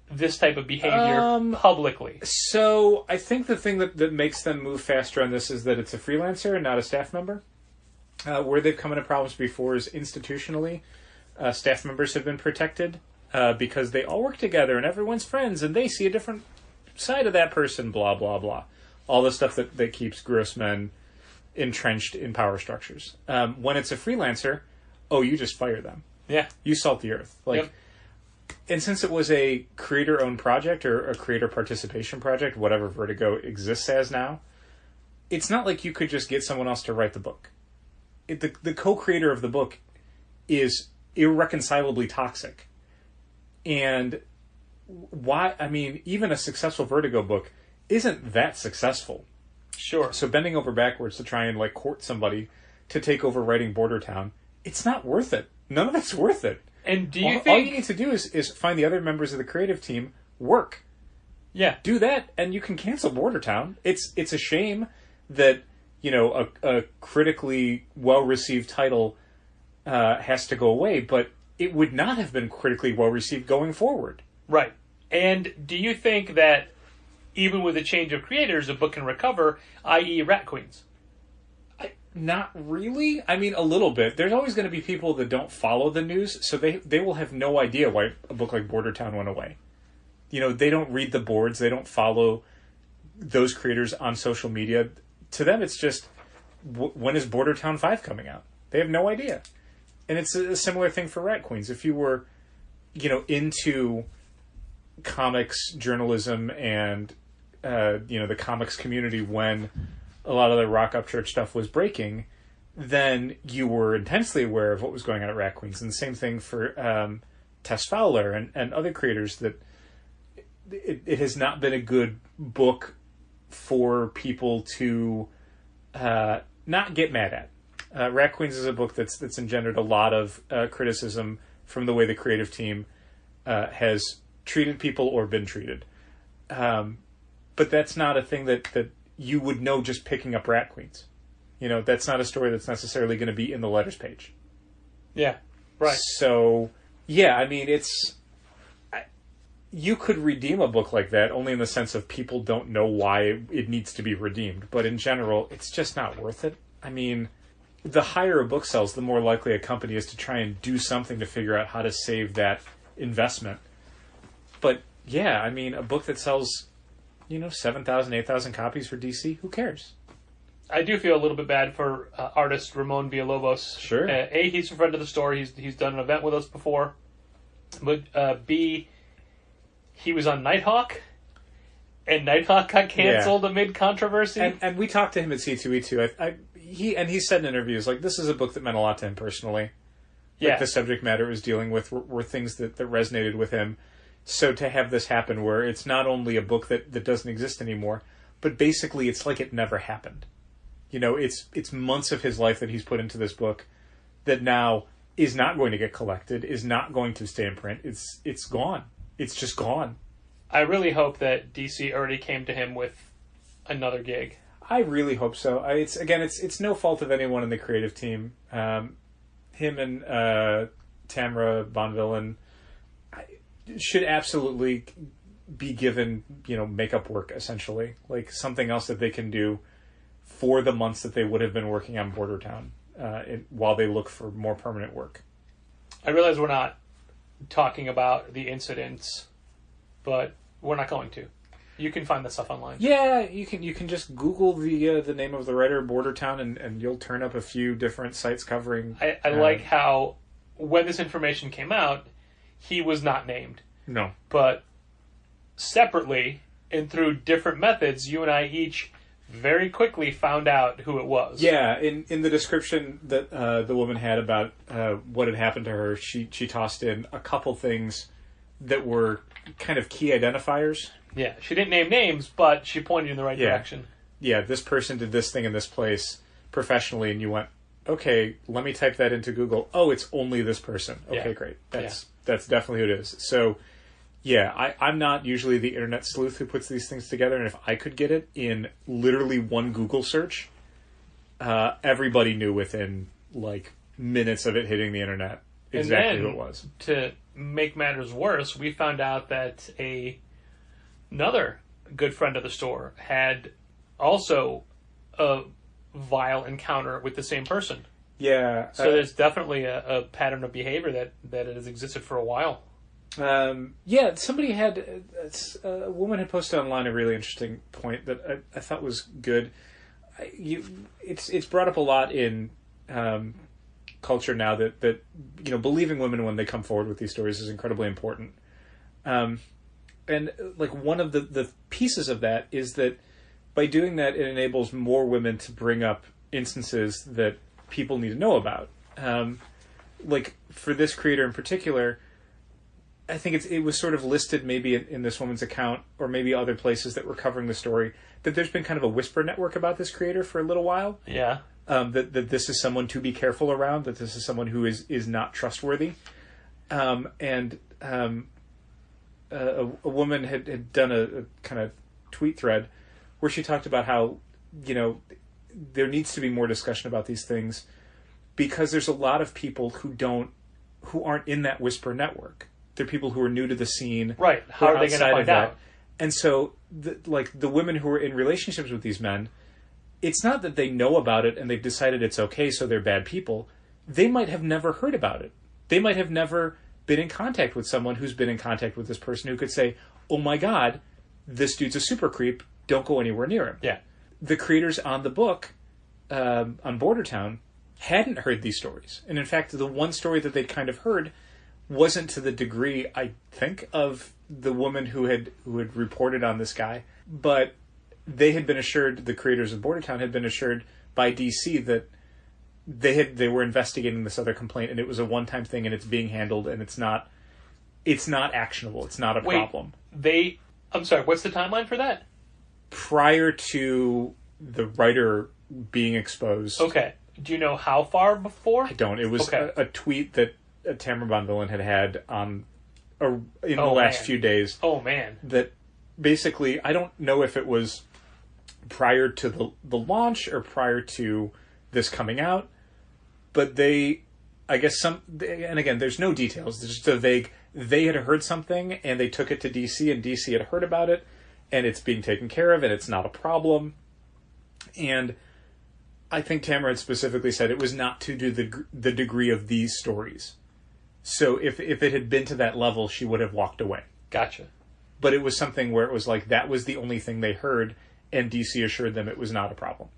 this type of behavior publicly. So I think the thing that makes them move faster on this is that it's a freelancer and not a staff member. Where they've come into problems before is institutionally. Staff members have been protected because they all work together and everyone's friends and they see a different side of that person, blah, blah, blah. All the stuff that keeps gross men entrenched in power structures. When it's a freelancer, you just fire them. Yeah. You salt the earth. And since it was a creator-owned project or a creator participation project, whatever Vertigo exists as now, it's not like you could just get someone else to write the book. The co-creator of the book is irreconcilably toxic. And even a successful Vertigo book isn't that successful. Sure. So bending over backwards to try and court somebody to take over writing Border Town, it's not worth it. None of it's worth it. And do you think... All you need to do is find the other members of the creative team, work. Yeah. Do that, and you can cancel Border Town. It's a shame that, a critically well-received title has to go away, but it would not have been critically well-received going forward. Right. And do you think that even with a change of creators, a book can recover, i.e. Rat Queens? Not really. A little bit. There's always going to be people that don't follow the news, so they will have no idea why a book like Border Town went away. They don't read the boards. They don't follow those creators on social media. To them, it's just, when is Border Town 5 coming out? They have no idea. And it's a similar thing for Rat Queens. If you were, into comics journalism and, the comics community when a lot of the Rock Upchurch stuff was breaking, then you were intensely aware of what was going on at Rat Queens. And the same thing for Tess Fowler and other creators, that it has not been a good book for people to not get mad at. Rat Queens is a book that's engendered a lot of criticism from the way the creative team has treated people or been treated. But that's not a thing that you would know just picking up Rat Queens. That's not a story that's necessarily going to be in the letters page. Yeah, right. So, yeah, you could redeem a book like that only in the sense of people don't know why it needs to be redeemed. But in general, it's just not worth it. The higher a book sells, the more likely a company is to try and do something to figure out how to save that investment. But, yeah, a book that sells... 7,000, 8,000 copies for DC. Who cares? I do feel a little bit bad for artist Ramon Villalobos. Sure. He's a friend of the store. He's done an event with us before. But B, he was on Nighthawk, and Nighthawk got canceled amid controversy. And we talked to him at C2E2. He said in interviews, this is a book that meant a lot to him personally. The subject matter it was dealing with were things that resonated with him. So to have this happen where it's not only a book that doesn't exist anymore, but basically it's like it never happened. It's months of his life that he's put into this book that now is not going to get collected, is not going to stay in print. It's gone. It's just gone. I really hope that DC already came to him with another gig. I really hope so. It's no fault of anyone in the creative team. Him and Tamara Bonvillain should absolutely be given, makeup work, essentially. Like, something else that they can do for the months that they would have been working on Border Town while they look for more permanent work. I realize we're not talking about the incidents, but we're not going to. You can find that stuff online. Yeah, you can just Google the name of the writer, Border Town, and you'll turn up a few different sites covering... I like how, when this information came out, he was not named. No. But separately, and through different methods, you and I each very quickly found out who it was. Yeah, in the description that the woman had about what had happened to her, she tossed in a couple things that were kind of key identifiers. Yeah, she didn't name names, but she pointed you in the right direction. Yeah, this person did this thing in this place professionally, and you went, okay, let me type that into Google. Oh, it's only this person. Okay, great. That's definitely who it is. So, yeah, I'm not usually the internet sleuth who puts these things together, and if I could get it in literally one Google search, everybody knew within, minutes of it hitting the internet exactly who it was. To make matters worse, we found out that another good friend of the store had also a vile encounter with the same person. Yeah. So there's definitely a pattern of behavior that has existed for a while. Somebody had... a woman had posted online a really interesting point that I thought was good. It's brought up a lot in culture now that believing women when they come forward with these stories is incredibly important. And one of the pieces of that is that by doing that, it enables more women to bring up instances that people need to know about. For this creator in particular, I think it was sort of listed maybe in this woman's account or maybe other places that were covering the story that there's been kind of a whisper network about this creator for a little while. Yeah. That this is someone to be careful around, that this is someone who is not trustworthy. A woman had done a kind of tweet thread where she talked about how, there needs to be more discussion about these things because there's a lot of people who aren't in that whisper network. They're people who are new to the scene. Right. How are they going to find out? And so, the women who are in relationships with these men, it's not that they know about it and they've decided it's okay, so they're bad people. They might have never heard about it. They might have never been in contact with someone who's been in contact with this person who could say, oh my God, this dude's a super creep. Don't go anywhere near him. Yeah. The creators on the book, on Border Town, hadn't heard these stories. And in fact, the one story that they'd kind of heard wasn't to the degree, I think, of the woman who had reported on this guy. But they had been assured, the creators of Border Town had been assured by DC that they were investigating this other complaint and it was a one-time thing and it's being handled and it's not actionable. It's not a problem. I'm sorry, what's the timeline for that? Prior to the writer being exposed. Okay. Do you know how far before? I don't. It was a tweet that Tamara Bonvillain had on in the last few days. Oh, man. That basically, I don't know if it was prior to the launch or prior to this coming out, but and again, there's no details. There's just a vague, they had heard something and they took it to DC and DC had heard about it and it's being taken care of and it's not a problem. And I think Tamara had specifically said it was not to do the degree of these stories. So if it had been to that level, she would have walked away. Gotcha. But it was something where it was like that was the only thing they heard and DC assured them it was not a problem.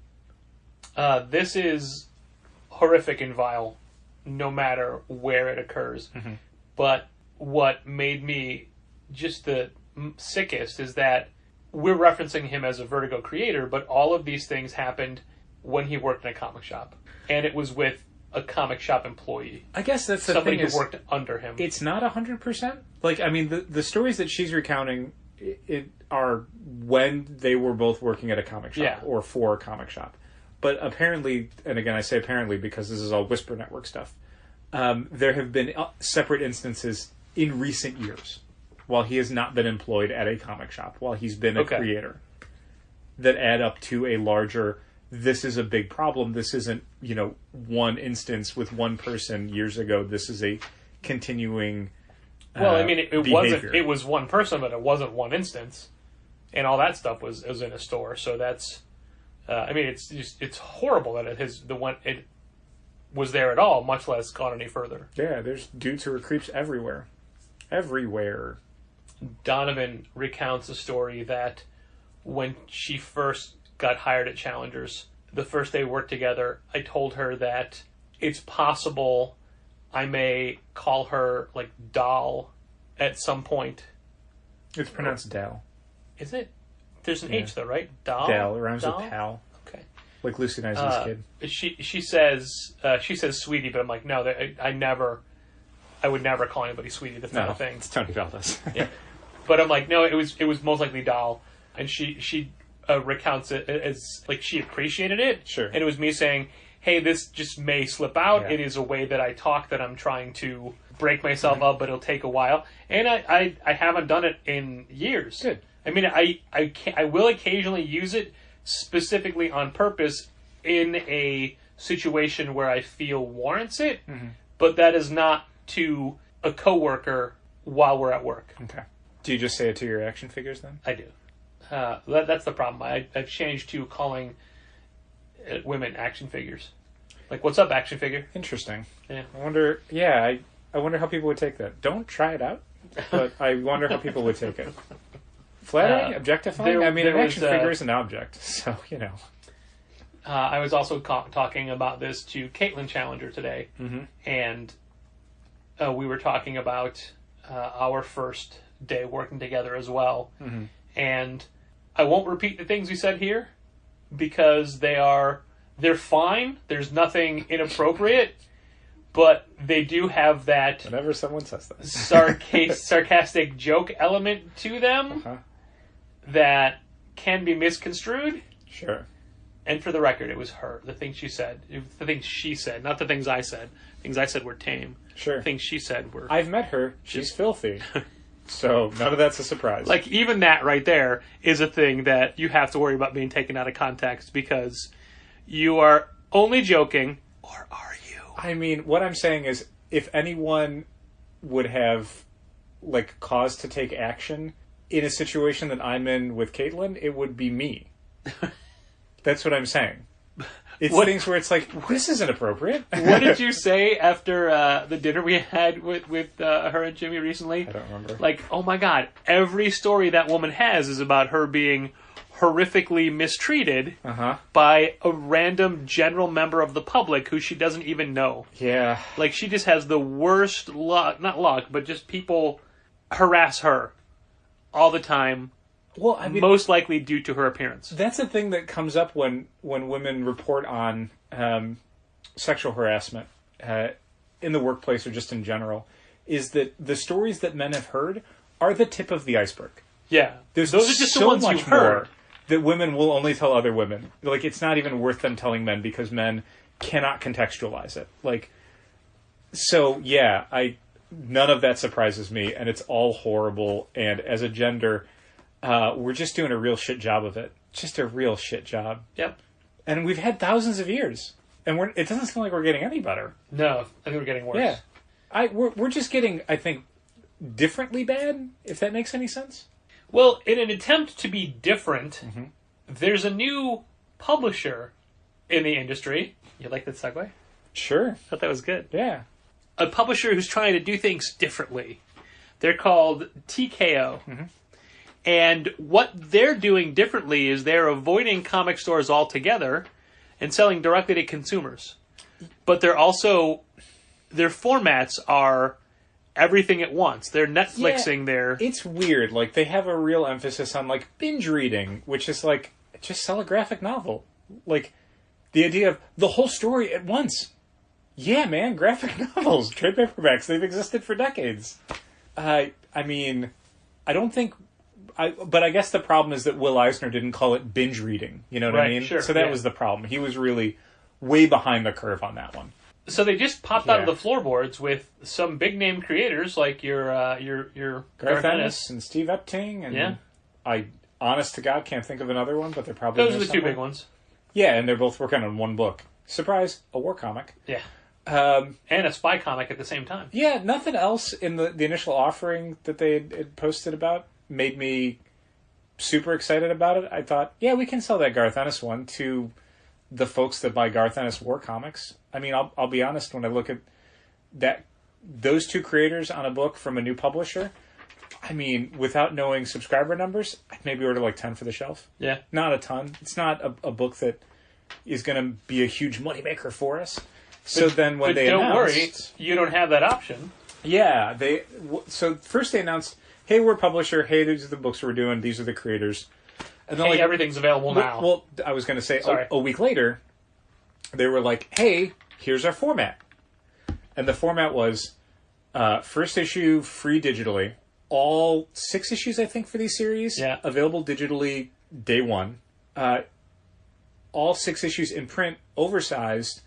This is horrific and vile, no matter where it occurs. Mm-hmm. But what made me just the sickest is that we're referencing him as a Vertigo creator, but all of these things happened when he worked in a comic shop. And it was with a comic shop employee. I guess that's the somebody thing who worked under him. It's not 100%. The stories that she's recounting are when they were both working at a comic shop or for a comic shop. But apparently, and again I say apparently because this is all Whisper Network stuff, there have been separate instances in recent years while he has not been employed at a comic shop, while he's been a creator, that add up to a larger, this is a big problem. This isn't, one instance with one person years ago. This is a continuing Well, I mean, it behavior. wasn't. It was one person, but it wasn't one instance, and all that stuff was in a store. So that's. I mean, it's horrible that it was there at all, much less gone any further. Yeah, there's dudes who are creeps everywhere. Everywhere. Donovan recounts a story that when she first got hired at Challengers, the first day we worked together, I told her that it's possible I may call her, like, doll at some point. It's pronounced Dal. Is it? There's an H, though, right? Doll? Dal. It rhymes Doll? with pal. Okay. Like Lucy and Isaac's kid. She says sweetie, but I'm like, no, I would never call anybody sweetie. That's not a thing. It's Tony Valdez. Yeah. But I'm like, no, it was most likely doll. And she recounts it as, like, she appreciated it. Sure. And it was me saying, hey, this just may slip out. Yeah. It is a way that I talk that I'm trying to break myself up, but it'll take a while. And I haven't done it in years. Good. I mean, I will occasionally use it specifically on purpose in a situation where I feel warrants it, but that is not to a coworker while we're at work. Okay. Do you just say it to your action figures then? I do. That's the problem. I've changed to calling women action figures. Like, what's up, action figure? Interesting. Yeah. I wonder. Yeah, I wonder how people would take that. Don't try it out, but I wonder how people would take it. Flattering, objectifying. I mean, an action figure is an object, so you know. I was also talking about this to Caitlin Challenger today, and we were talking about our first day working together as well. And I won't repeat the things we said here because they're fine. There's nothing inappropriate, but they do have that whenever someone says that sarcastic joke element to them that can be misconstrued. Sure. And for the record, it was her. The things she said. The things she said, not the things I said. Things I said were tame. Sure. The things she said were... I've met her. She's filthy. So none of that's a surprise. Like, even that right there is a thing that you have to worry about being taken out of context because you are only joking, or are you? I mean, what I'm saying is, if anyone would have, like, cause to take action in a situation that I'm in with Caitlin, it would be me. That's what I'm saying. It's things where it's like, this isn't appropriate. What did you say after the dinner we had with her and Jimmy recently? I don't remember. Like, oh my God, every story that woman has is about her being horrifically mistreated by a random general member of the public who she doesn't even know. Yeah. Like, she just has the worst luck, not luck, but just people harass her all the time. Well, I mean, most likely due to her appearance. That's a thing that comes up when women report on sexual harassment in the workplace or just in general, is that the stories that men have heard are the tip of the iceberg. Yeah. Those are just so the ones much you've heard. more that women will only tell other women. Like, it's not even worth them telling men because men cannot contextualize it. Like, so, yeah, none of that surprises me, and it's all horrible, and as a gender... we're just doing a real shit job of it. Just a real shit job. Yep. And we've had thousands of years. And it doesn't seem like we're getting any better. No, I think we're getting worse. Yeah. We're just getting, I think, differently bad, if that makes any sense. Well, in an attempt to be different, there's a new publisher in the industry. You like that segue? Sure. I thought that was good. Yeah. A publisher who's trying to do things differently. They're called TKO. And what they're doing differently is they're avoiding comic stores altogether and selling directly to consumers. But they're also... their formats are everything at once. They're Netflixing their... It's weird. Like, they have a real emphasis on, like, binge reading, which is, like, just sell a graphic novel. Like, the idea of the whole story at once. Yeah, man, graphic novels, trade paperbacks, they've existed for decades. I mean, I don't think... but I guess the problem is that Will Eisner didn't call it binge reading. You know what I mean? Sure, so that was the problem. He was really way behind the curve on that one. So they just popped out of the floorboards with some big name creators like your Garth Ennis and Steve Epting, and I, honest to God, can't think of another one, but they're probably those are the two big ones. Yeah, and they're both working on one book. Surprise, a war comic. Yeah. And a spy comic at the same time. Yeah, nothing else in the initial offering that they had posted about made me super excited about it. I thought, yeah, we can sell that Garth Ennis one to the folks that buy Garth Ennis war comics. I mean, I'll be honest, when I look at those two creators on a book from a new publisher, I mean, without knowing subscriber numbers, I'd maybe order like 10 for the shelf. Yeah. Not a ton. It's not a book that is going to be a huge moneymaker for us. So then when they don't announced... worry, you don't have that option. Yeah. So first they announced, hey, we're a publisher. Hey, these are the books we're doing. These are the creators. And then Hey, everything's available now. Well, I was going to say, Sorry. a week later, they were like, hey, here's our format. And the format was first issue free digitally. All 6 issues, I think, for these series. Yeah. Available digitally day one. All 6 issues in print, oversized,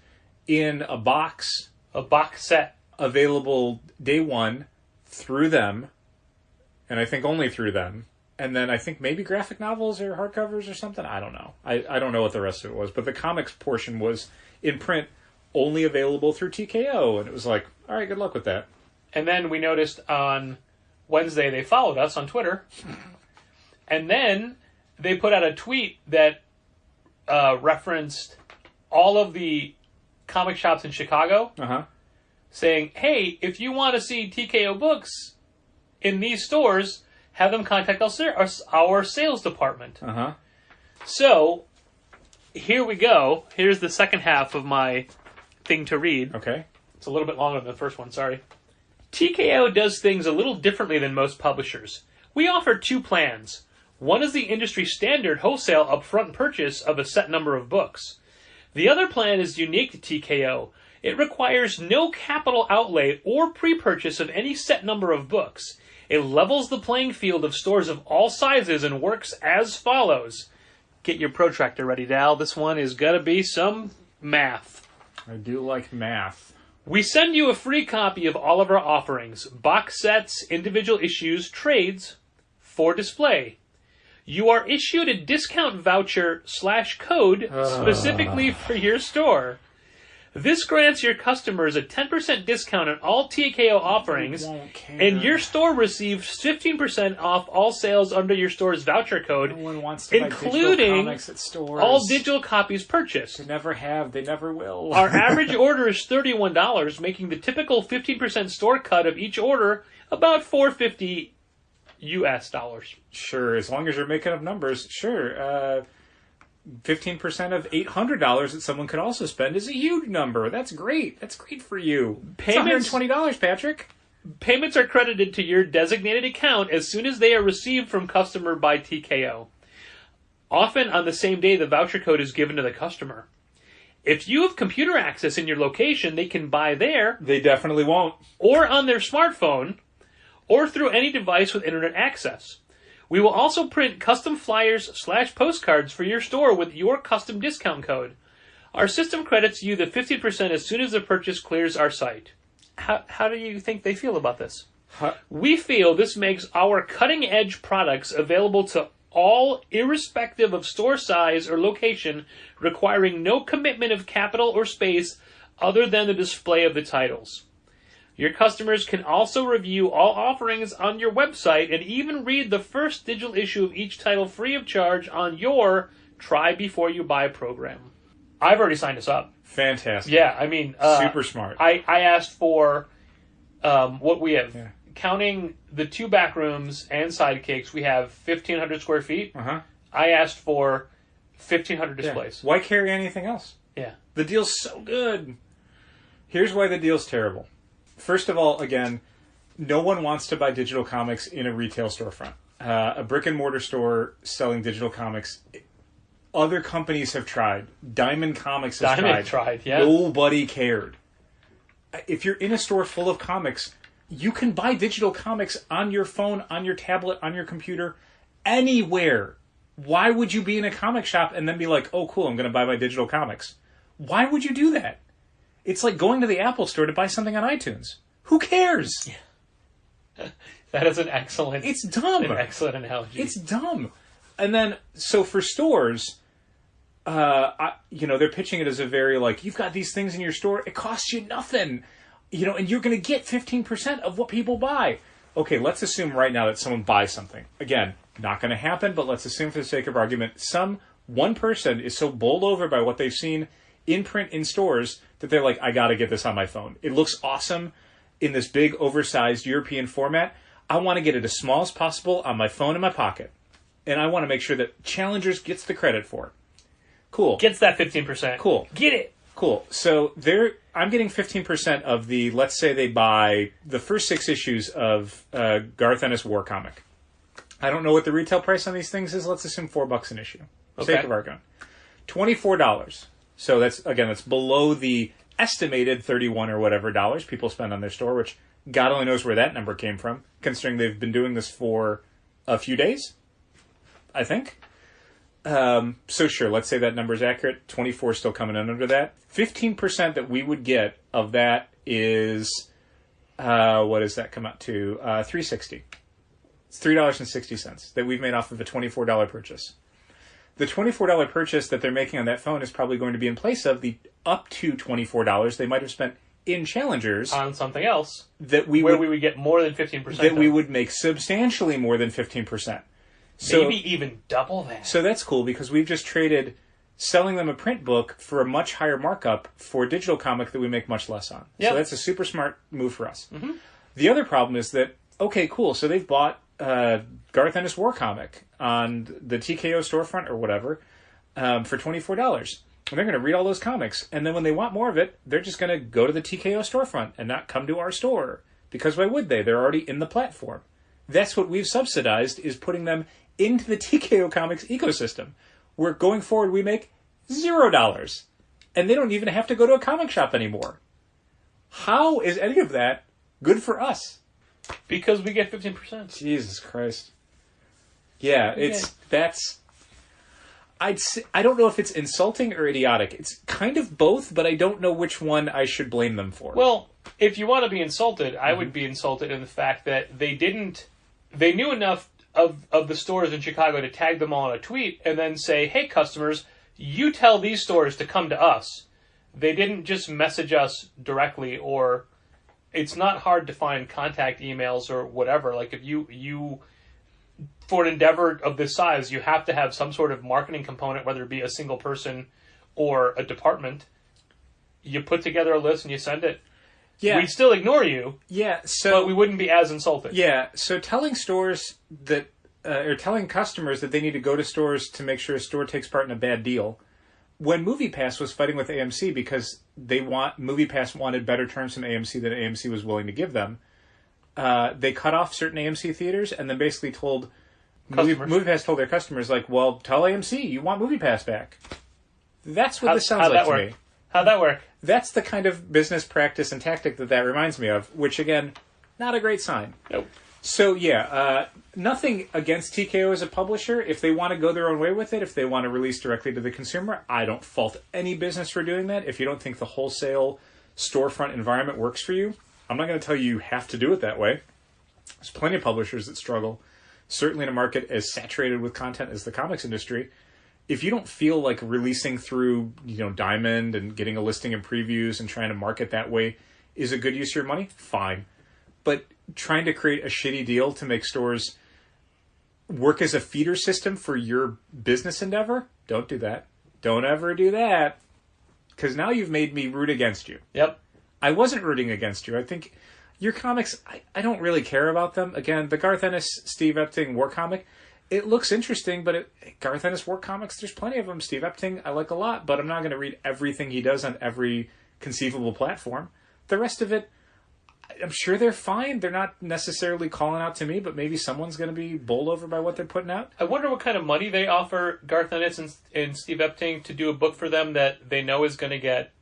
in a box. A box set. Available day one through them. And I think only through them. And then I think maybe graphic novels or hardcovers or something. I don't know. I don't know what the rest of it was. But the comics portion was in print, only available through TKO. And it was like, all right, good luck with that. And then we noticed on Wednesday they followed us on Twitter. And then they put out a tweet that referenced all of the comic shops in Chicago, saying, hey, if you want to see TKO books in these stores, have them contact our sales department. So, here we go. Here's the second half of my thing to read. Okay. It's a little bit longer than the first one, sorry. TKO does things a little differently than most publishers. We offer 2 plans. One is the industry standard wholesale upfront purchase of a set number of books. The other plan is unique to TKO. It requires no capital outlay or pre-purchase of any set number of books. It levels the playing field of stores of all sizes and works as follows. Get your protractor ready, Dal. This one is gonna be some math. I do like math. We send you a free copy of all of our offerings, box sets, individual issues, trades, for display. You are issued a discount voucher / code specifically for your store. This grants your customers a 10% discount on all TKO offerings, and your store receives 15% off all sales under your store's voucher code, No one wants to buy digital comics at stores. all digital copies purchased. They never have. They never will. Our average order is $31, making the typical 15% store cut of each order about $4.50 US dollars. Sure, as long as you're making up numbers, sure. 15% of $800 that someone could also spend is a huge number. That's great. That's great for you. Payments- It's $120, Patrick. Payments are credited to your designated account as soon as they are received from customer by TKO. Often on the same day the voucher code is given to the customer. If you have computer access in your location, they can buy there, They definitely won't. or on their smartphone, or through any device with internet access. We will also print custom flyers / postcards for your store with your custom discount code. Our system credits you the 15% as soon as the purchase clears our site. How do you think they feel about this? We feel this makes our cutting-edge products available to all, irrespective of store size or location, requiring no commitment of capital or space other than the display of the titles. Your customers can also review all offerings on your website and even read the first digital issue of each title free of charge on your Try Before You Buy program. I've already signed us up. Fantastic. Yeah, I mean... Super smart. I asked for what we have. Yeah. Counting the 2 back rooms and sidekicks, we have 1,500 square feet. I asked for 1,500 displays. Yeah. Why carry anything else? Yeah. The deal's so good. Here's why the deal's terrible. First of all, again, no one wants to buy digital comics in a retail storefront. A brick-and-mortar store selling digital comics, other companies have tried. Diamond Comics has tried. Yeah. Nobody cared. If you're in a store full of comics, you can buy digital comics on your phone, on your tablet, on your computer, anywhere. Why would you be in a comic shop and then be like, oh, cool, I'm going to buy my digital comics? Why would you do that? It's like going to the Apple store to buy something on iTunes. Who cares? That is an excellent... It's dumb. An excellent analogy. It's dumb. And then, so for stores, they're pitching it as a very, like, you've got these things in your store, it costs you nothing, and you're going to get 15% of what people buy. Okay, let's assume right now that someone buys something. Again, not going to happen, but let's assume for the sake of argument, one person is so bowled over by what they've seen in print in stores that they're like, I got to get this on my phone. It looks awesome in this big, oversized European format. I want to get it as small as possible on my phone in my pocket. And I want to make sure that Challengers gets the credit for it. Cool. Gets that 15%. Cool. Get it. Cool. So I'm getting 15% of the, let's say they buy the first 6 issues of Garth Ennis War Comic. I don't know what the retail price on these things is. Let's assume $4 an issue. Okay. Sake of argument. $24. So that's below the estimated 31 or whatever dollars people spend on their store, which God only knows where that number came from, considering they've been doing this for a few days, I think. So sure, let's say that number is accurate. 24 is still coming in under that. 15% that we would get of that is, what does that come out to? $3.60. It's $3.60 that we've made off of a $24 purchase. The $24 purchase that they're making on that phone is probably going to be in place of the up to $24 they might have spent in Challengers on something else that we would get more than 15%. That we would make substantially more than 15%. So, maybe even double that. So that's cool because we've just traded selling them a print book for a much higher markup for a digital comic that we make much less on. Yep. So that's a super smart move for us. Mm-hmm. The other problem is that, okay, cool, so they've bought Garth Ennis War Comic on the TKO storefront or whatever for $24. And they're going to read all those comics. And then when they want more of it, they're just going to go to the TKO storefront and not come to our store. Because why would they? They're already in the platform. That's what we've subsidized, is putting them into the TKO Comics ecosystem. Where going forward we make $0. And they don't even have to go to a comic shop anymore. How is any of that good for us? Because we get 15%. Jesus Christ. Yeah, I don't know if it's insulting or idiotic. It's kind of both, but I don't know which one I should blame them for. Well, if you want to be insulted, I would be insulted in the fact that they knew enough of the stores in Chicago to tag them all in a tweet and then say, hey, customers, you tell these stores to come to us. They didn't just message us directly, or it's not hard to find contact emails or whatever. Like if you for an endeavor of this size, you have to have some sort of marketing component, whether it be a single person or a department. You put together a list and you send it. Yeah. We'd still ignore you. Yeah. But we wouldn't be as insulted. Yeah. So telling stores that, or telling customers that they need to go to stores to make sure a store takes part in a bad deal. When MoviePass was fighting with AMC because MoviePass wanted better terms from AMC than AMC was willing to give them, they cut off certain AMC theaters and then basically told MoviePass told their customers, like, well, tell AMC you want MoviePass back. That's what this sounds like to me. How'd that work? That's the kind of business practice and tactic that reminds me of, which, again, not a great sign. Nope. So, yeah, nothing against TKO as a publisher. If they want to go their own way with it, if they want to release directly to the consumer, I don't fault any business for doing that. If you don't think the wholesale storefront environment works for you, I'm not going to tell you have to do it that way. There's plenty of publishers that struggle, certainly in a market as saturated with content as the comics industry. If you don't feel like releasing through, Diamond and getting a listing in previews and trying to market that way is a good use of your money, fine. But trying to create a shitty deal to make stores work as a feeder system for your business endeavor, don't do that. Don't ever do that. Because now you've made me root against you. Yep. I wasn't rooting against you. I think your comics, I don't really care about them. Again, the Garth Ennis, Steve Epting War Comic, it looks interesting, but Garth Ennis War Comics, there's plenty of them. Steve Epting, I like a lot, but I'm not going to read everything he does on every conceivable platform. The rest of it, I'm sure they're fine. They're not necessarily calling out to me, but maybe someone's going to be bowled over by what they're putting out. I wonder what kind of money they offer Garth Ennis and Steve Epting to do a book for them that they know is going to get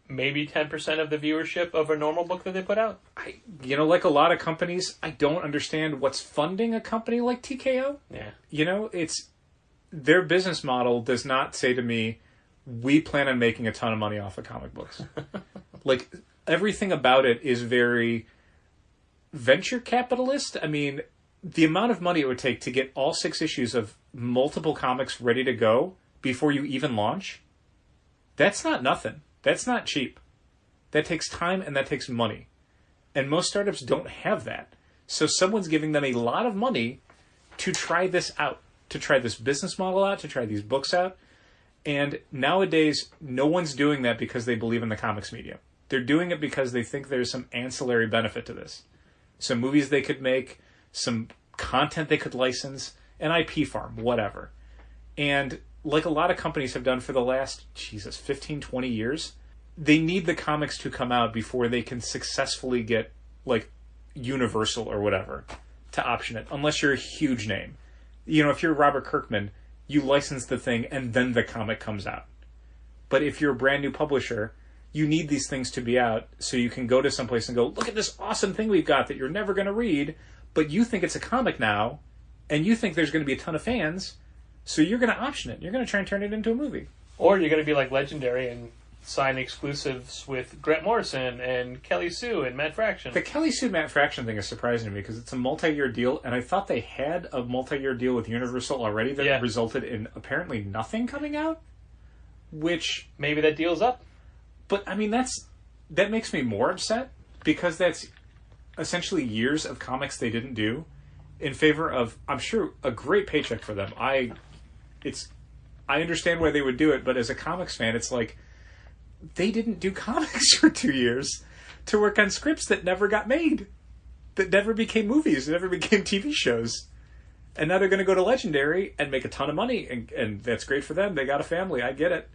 maybe 10% of the viewership of a normal book that they put out. Like a lot of companies, I don't understand what's funding a company like TKO. Yeah. It's their business model does not say to me, we plan on making a ton of money off of comic books. Like, everything about it is very venture capitalist. I mean, the amount of money it would take to get all 6 issues of multiple comics ready to go before you even launch, that's not nothing. That's not cheap. That takes time and that takes money. And most startups don't have that. So someone's giving them a lot of money to try this out, to try this business model out, to try these books out. And nowadays, no one's doing that because they believe in the comics medium. They're doing it because they think there's some ancillary benefit to this. Some movies they could make, some content they could license, an IP farm, whatever. And like a lot of companies have done for the last, 15, 20 years, they need the comics to come out before they can successfully get, like, Universal or whatever to option it, unless you're a huge name. You know, if you're Robert Kirkman, you license the thing and then the comic comes out. But if you're a brand new publisher, you need these things to be out so you can go to someplace and go, look at this awesome thing we've got that you're never going to read, but you think it's a comic now, and you think there's going to be a ton of fans, so you're going to option it. You're going to try and turn it into a movie. Or you're going to be like Legendary and sign exclusives with Grant Morrison and Kelly Sue and Matt Fraction. The Kelly Sue Matt Fraction thing is surprising to me because it's a multi-year deal, and I thought they had a multi-year deal with Universal already that resulted in apparently nothing coming out, which... Maybe that deal's up. But, I mean, that makes me more upset because that's essentially years of comics they didn't do in favor of, I'm sure, a great paycheck for them. I understand why they would do it, but as a comics fan, it's like, they didn't do comics for 2 years to work on scripts that never got made, that never became movies, that never became TV shows. And now they're going to go to Legendary and make a ton of money, and that's great for them. They got a family. I get it.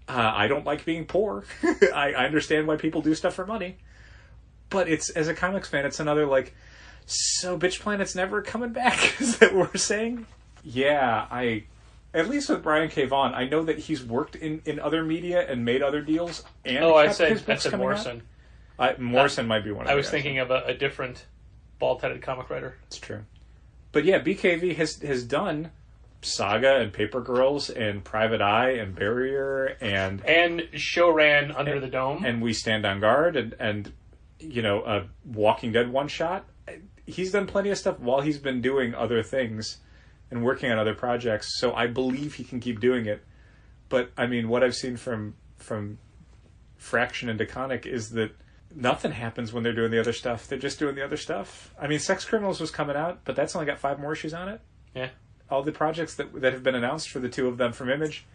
I don't like being poor. I understand why people do stuff for money. But it's, as a comics fan, it's another, like, so Bitch Planet's never coming back? Is that what we're saying? Yeah, at least with Brian K. Vaughan, I know that he's worked in other media and made other deals. And I said Morrison. Morrison might be one of them. I was thinking of a different bald-headed comic writer. It's true. But yeah, BKV has done Saga and Paper Girls and Private Eye and Barrier and show ran Under the Dome. And We Stand on Guard and you know, a Walking Dead one-shot. He's done plenty of stuff while he's been doing other things and working on other projects, so I believe he can keep doing it. But, I mean, what I've seen from Fraction and DeConnick is that nothing happens when they're doing the other stuff. They're just doing the other stuff. I mean, Sex Criminals was coming out, but that's only got 5 more issues on it. Yeah. All the projects that have been announced for the two of them from Image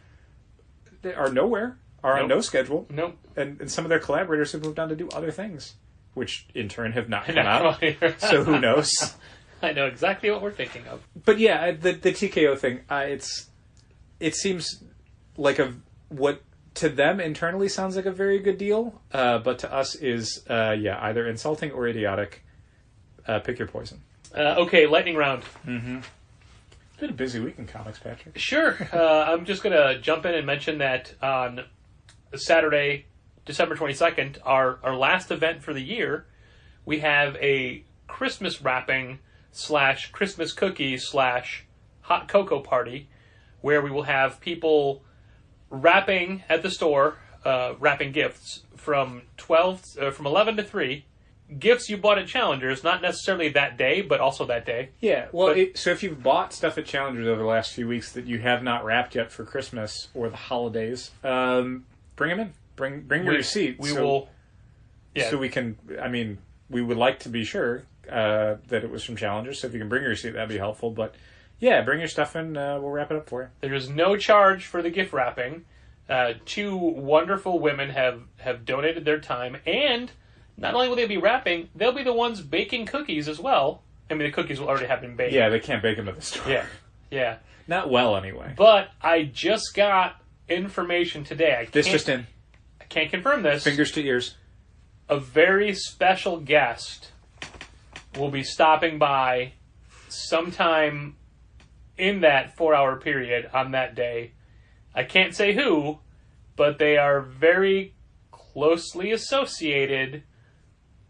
they are nowhere, are on no schedule. Nope. And some of their collaborators have moved on to do other things, which in turn have not come out. So who knows? I know exactly what we're thinking of. But yeah, the TKO thing, it seems like what to them internally sounds like a very good deal, but to us is either insulting or idiotic. Pick your poison. Okay, lightning round. Mm-hmm. It's been a busy week in comics, Patrick. Sure. I'm just going to jump in and mention that on Saturday, December 22nd, our last event for the year, we have a Christmas wrapping / Christmas cookie / hot cocoa party where we will have people wrapping at the store, wrapping gifts from 11 to 3. Gifts you bought at Challengers, not necessarily that day, but also that day. Yeah, well, so if you've bought stuff at Challengers over the last few weeks that you have not wrapped yet for Christmas or the holidays, bring them in. Bring your receipt. We will. Yeah. So we can. I mean, we would like to be sure that it was from Challengers. So if you can bring your receipt, that'd be helpful. But yeah, bring your stuff in. We'll wrap it up for you. There is no charge for the gift wrapping. 2 wonderful women have donated their time, and not only will they be wrapping, they'll be the ones baking cookies as well. I mean, the cookies will already have been baked. Yeah, they can't bake them at the store. Yeah. Not well, anyway. But I just got information today. I can't confirm this. Fingers to ears. A very special guest will be stopping by sometime in that 4-hour period on that day. I can't say who, but they are very closely associated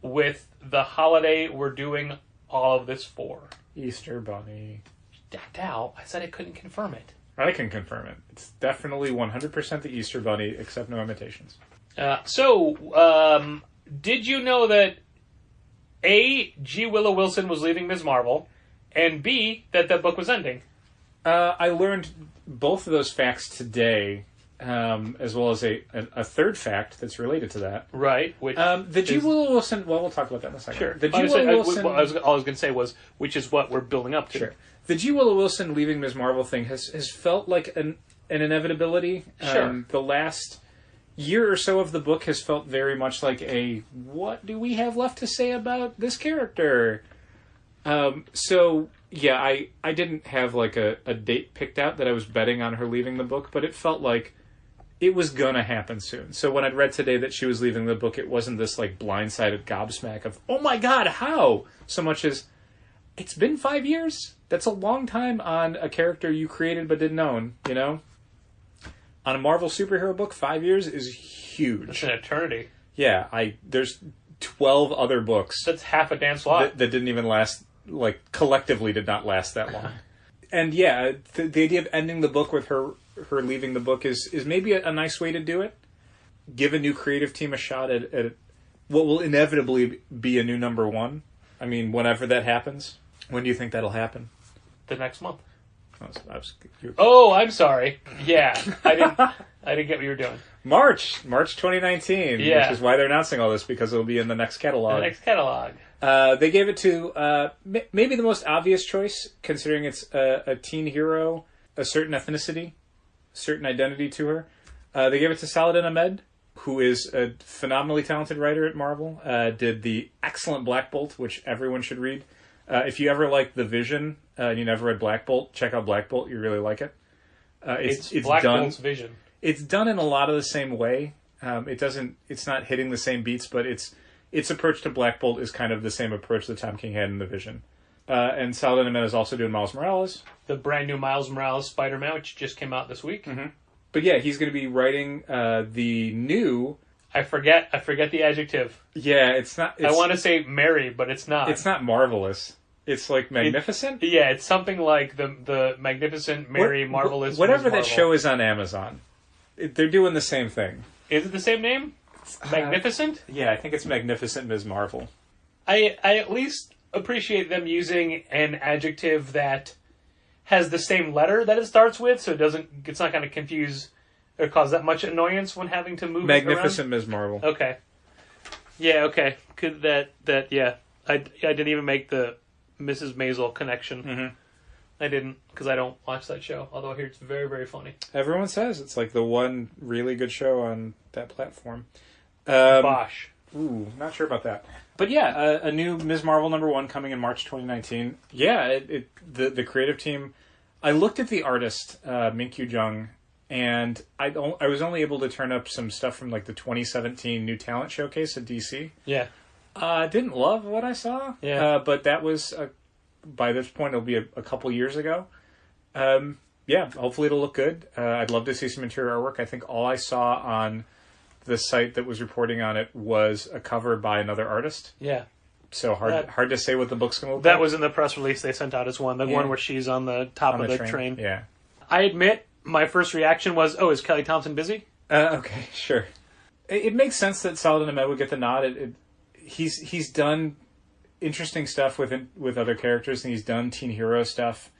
with the holiday we're doing all of this for. Easter Bunny. Dal, I said I couldn't confirm it. I can confirm it. It's definitely 100% the Easter Bunny, except no imitations. Did you know that A, G. Willow Wilson was leaving Ms. Marvel, and B, that book was ending? I learned both of those facts today, as well as a third fact that's related to that. Right. Which the G. Willow Wilson. Well, we'll talk about that in a second. Sure. The G. Willow Wilson. All I was going to say was, which is what we're building up to. Sure. The G. Willow Wilson leaving Ms. Marvel thing has felt like an inevitability. Sure. The last year or so of the book has felt very much like a, what do we have left to say about this character? So, yeah, I didn't have like a date picked out that I was betting on her leaving the book, but it felt like it was gonna happen soon. So when I'd read today that she was leaving the book, it wasn't this like blindsided gobsmack of, oh my god, how? So much as, it's been 5 years. That's a long time on a character you created but didn't own, you know? On a Marvel superhero book, 5 years is huge. It's an eternity. Yeah, there's 12 other books That's half a dance lot. that didn't even last, like, collectively did not last that long. And yeah, the idea of ending the book with her leaving the book is maybe a nice way to do it. Give a new creative team a shot at what will inevitably be a new number one. I mean, whenever that happens. When do you think that'll happen? The next month. Oh, I'm sorry. Yeah, I didn't get what you were doing. March 2019. Yeah. Which is why they're announcing all this, because it'll be in the next catalog. The next catalog. They gave it to maybe the most obvious choice, considering it's a teen hero, a certain ethnicity, certain identity to her. They gave it to Saladin Ahmed, who is a phenomenally talented writer at Marvel. Did the excellent Black Bolt, which everyone should read. If you ever liked The Vision and you never read Black Bolt, check out Black Bolt. You really like it. It's Black done. Bolt's Vision. It's done in a lot of the same way. It's not hitting the same beats, but its approach to Black Bolt is kind of the same approach that Tom King had in The Vision. And Saladin Ahmed is also doing Miles Morales. The brand new Miles Morales Spider-Man, which just came out this week. Mm-hmm. But yeah, he's going to be writing the new... I forget the adjective. Yeah, it's not... I want to say merry, but it's not. It's not marvelous. It's like magnificent? It's something like the magnificent, merry, marvelous... Whatever that show is on Amazon. They're doing the same thing. Is it the same name? Magnificent? Yeah, I think it's Magnificent Ms. Marvel. I at least appreciate them using an adjective that has the same letter that it starts with, so it's not going to confuse or cause that much annoyance when having to move Magnificent it Ms. Marvel. Okay. Yeah, okay. Could yeah. I didn't even make the Mrs. Maisel connection. Mm-hmm. I didn't, because I don't watch that show, although I hear it's very, very funny. Everyone says it's like the one really good show on that platform. Bosh. Ooh, not sure about that. But yeah, a new Ms. Marvel #1 coming in March 2019. Yeah, the creative team... I looked at the artist, Min-Kyu Jung, and I was only able to turn up some stuff from like the 2017 New Talent Showcase at DC. Yeah. Didn't love what I saw. Yeah. But that was, by this point, it'll be a couple years ago. Yeah, hopefully it'll look good. I'd love to see some interior artwork. I think all I saw on the site that was reporting on it was a cover by another artist. Yeah. So hard to say what the book's going to look like. That was in the press release they sent out as one. The one where she's on the top of the train. Yeah. I admit, my first reaction was, oh, is Kelly Thompson busy? Okay, sure. It makes sense that Saladin Ahmed would get the nod. He's done interesting stuff with other characters, and he's done teen hero stuff.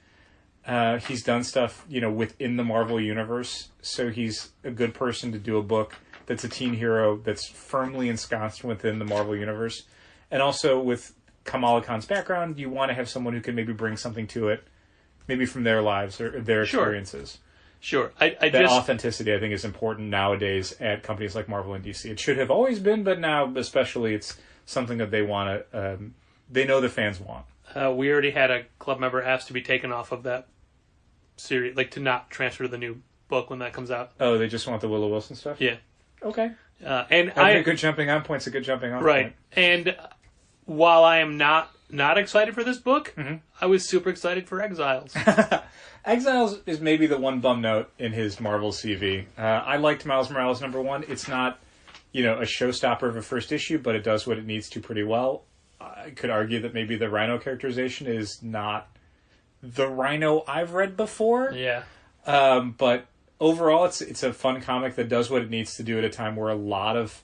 He's done stuff, within the Marvel universe. So he's a good person to do a book that's a teen hero that's firmly ensconced within the Marvel universe. And also with Kamala Khan's background, you want to have someone who can maybe bring something to it, maybe from their lives or their experiences. Sure. Authenticity, I think, is important nowadays at companies like Marvel and DC. It should have always been, but now especially it's something that they want to... they know the fans want. We already had a club member ask to be taken off of that series, like to not transfer to the new book when that comes out. Oh, they just want the Willow Wilson stuff? Yeah. Okay. And a good jumping on point's a good jumping on point. Right. And while I am not excited for this book, I was super excited for Exiles. Exiles is maybe the one bum note in his Marvel CV. I liked Miles Morales #1. It's not, a showstopper of a first issue, but it does what it needs to pretty well. I could argue that maybe the Rhino characterization is not the Rhino I've read before. Yeah. But overall, it's a fun comic that does what it needs to do at a time where a lot of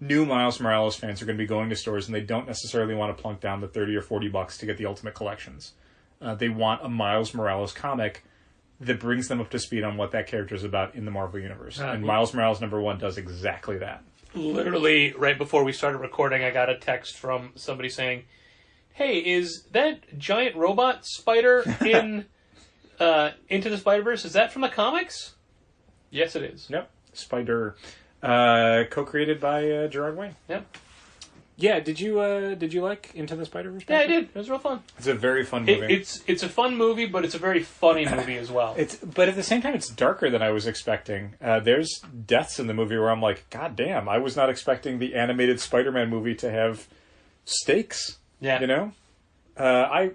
new Miles Morales fans are going to be going to stores and they don't necessarily want to plunk down the $30 or $40 to get the Ultimate Collections. They want a Miles Morales comic that brings them up to speed on what that character is about in the Marvel Universe. And yeah. Miles Morales #1 does exactly that. Literally, right before we started recording, I got a text from somebody saying, "Hey, is that giant robot spider in Into the Spider-Verse, is that from the comics?" Yes, it is. Yep. Spider, co-created by Gerard Way. Yep. Yeah, did you like Into the Spider-Verse? Yeah, I did. It was real fun. It's a very fun movie. It's a fun movie, but it's a very funny movie as well. But at the same time, it's darker than I was expecting. There's deaths in the movie where I'm like, God damn, I was not expecting the animated Spider-Man movie to have stakes. Yeah. You know? I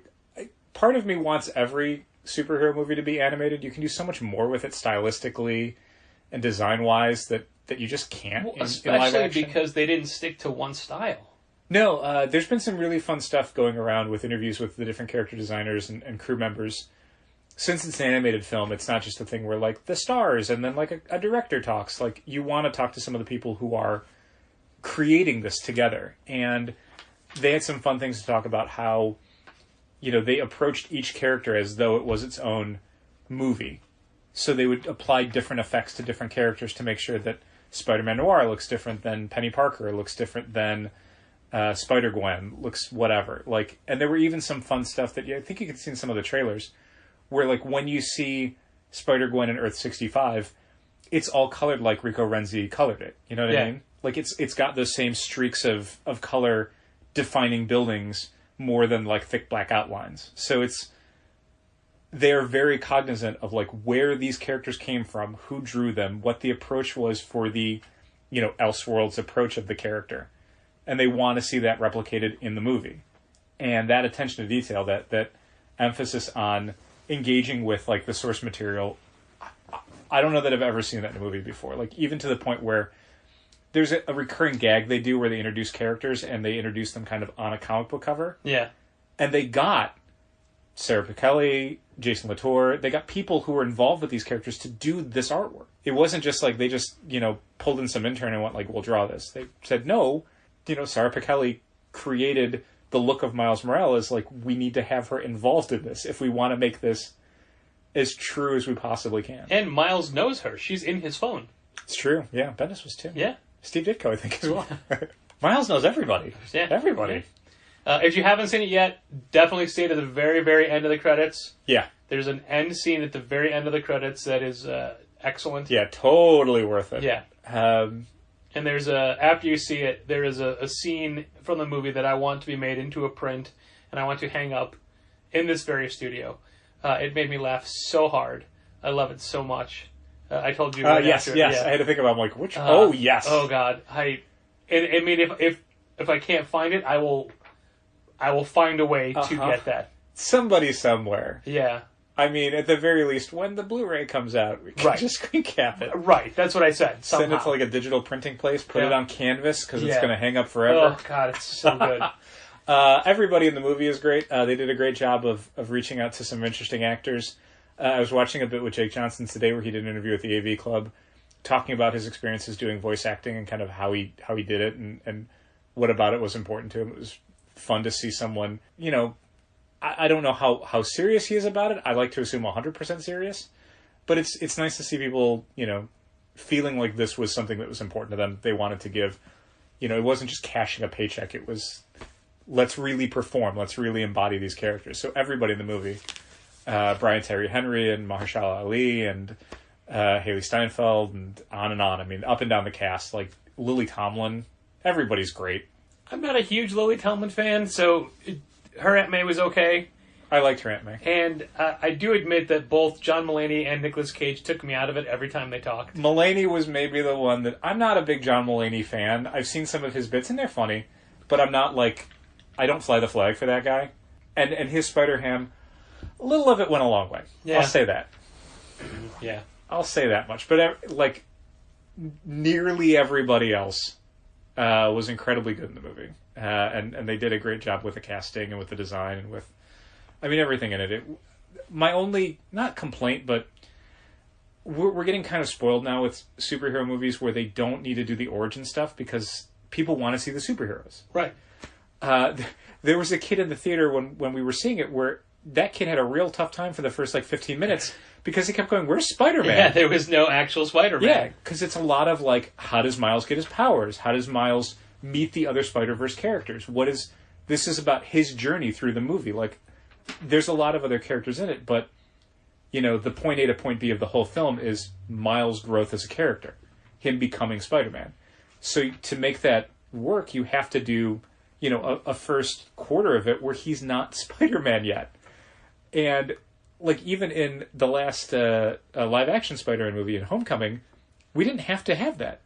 part of me wants every superhero movie to be animated. You can do so much more with it stylistically and design-wise that you just can't in live Especially action. because they didn't stick to one style. No, there's been some really fun stuff going around with interviews with the different character designers and crew members. Since it's an animated film, it's not just a thing where, like, the stars and then, like, a director talks. Like, you want to talk to some of the people who are creating this together. And they had some fun things to talk about how, you know, they approached each character as though it was its own movie. So they would apply different effects to different characters to make sure that Spider-Man Noir looks different than Penny Parker, looks different than Spider-Gwen, looks whatever. Like, and there were even some fun stuff that I think you could see in some of the trailers, where, like, when you see Spider-Gwen in Earth 65, it's all colored like Rico Renzi colored it. You know what I mean? Like, it's got those same streaks of color defining buildings more than, like, thick black outlines. So they're very cognizant of, like, where these characters came from, who drew them, what the approach was for the, you know, Elseworlds approach of the character. And they want to see that replicated in the movie. And that attention to detail, that emphasis on engaging with, like, the source material, I don't know that I've ever seen that in a movie before. Like, even to the point where there's a recurring gag they do where they introduce characters and they introduce them kind of on a comic book cover. Yeah. And they got Sarah Pichelli, Jason Latour, they got people who were involved with these characters to do this artwork. It wasn't just like they just, you know, pulled in some intern and went like, we'll draw this. They said, no, you know, Sarah Pichelli created the look of Miles Morales. Like, we need to have her involved in this if we want to make this as true as we possibly can. And Miles knows her. She's in his phone. It's true. Yeah, Bendis was too. Yeah. Steve Ditko, I think, as well. Miles knows everybody. Yeah. Everybody. If you haven't seen it yet, definitely stay to the very, very end of the credits. Yeah. There's an end scene at the very end of the credits that is excellent. Yeah, totally worth it. Yeah. And there's after you see it, there is a scene from the movie that I want to be made into a print, and I want to hang up in this very studio. It made me laugh so hard. I love it so much. I told you. Yes. Yeah. I had to think about which. Yes. Oh God. I mean, if I can't find it, I will find a way to get that. Somebody somewhere. Yeah. I mean, at the very least, when the Blu-ray comes out, we can just screen cap it. Right, that's what I said. Somehow. Send it to like a digital printing place, put it on canvas, because it's going to hang up Oh, forever. God, it's so good. Everybody in the movie is great. They did a great job of reaching out to some interesting actors. I was watching a bit with Jake Johnson today where he did an interview with the AV Club, talking about his experiences doing voice acting and kind of how he did it and what about it was important to him. It was fun to see someone, you know, I don't know how serious he is about it. I like to assume 100% serious, but it's nice to see people, you know, feeling like this was something that was important to them. They wanted to give, you know, it wasn't just cashing a paycheck. It was, let's really perform. Let's really embody these characters. So everybody in the movie, Brian Terry Henry and Mahershala Ali and Haley Steinfeld and on. I mean, up and down the cast, like Lily Tomlin, everybody's great. I'm not a huge Lily Tomlin fan, so her Aunt May was okay. I liked her Aunt May. And I do admit that both John Mulaney and Nicolas Cage took me out of it every time they talked. Mulaney was maybe the one that... I'm not a big John Mulaney fan. I've seen some of his bits, and they're funny. But I'm not like... I don't fly the flag for that guy. And his Spider-Ham, a little of it went a long way. Yeah. I'll say that. Yeah. I'll say that much. But, like, nearly everybody else was incredibly good in the movie. And they did a great job with the casting and with the design and with... I mean, everything in it. My only, not complaint, but we're getting kind of spoiled now with superhero movies where they don't need to do the origin stuff because people want to see the superheroes. Right. There was a kid in the theater when we were seeing it where that kid had a real tough time for the first 15 minutes because he kept going, "Where's Spider-Man?" Yeah, there was no actual Spider-Man. Yeah, because it's a lot of how does Miles get his powers? How does Miles meet the other Spider-Verse characters? This is about his journey through the movie. There's a lot of other characters in it, but the point A to point B of the whole film is Miles' growth as a character, him becoming Spider-Man. So to make that work, you have to do a first quarter of it where he's not Spider-Man yet. And even in the last live-action Spider-Man movie in Homecoming, we didn't have to have that.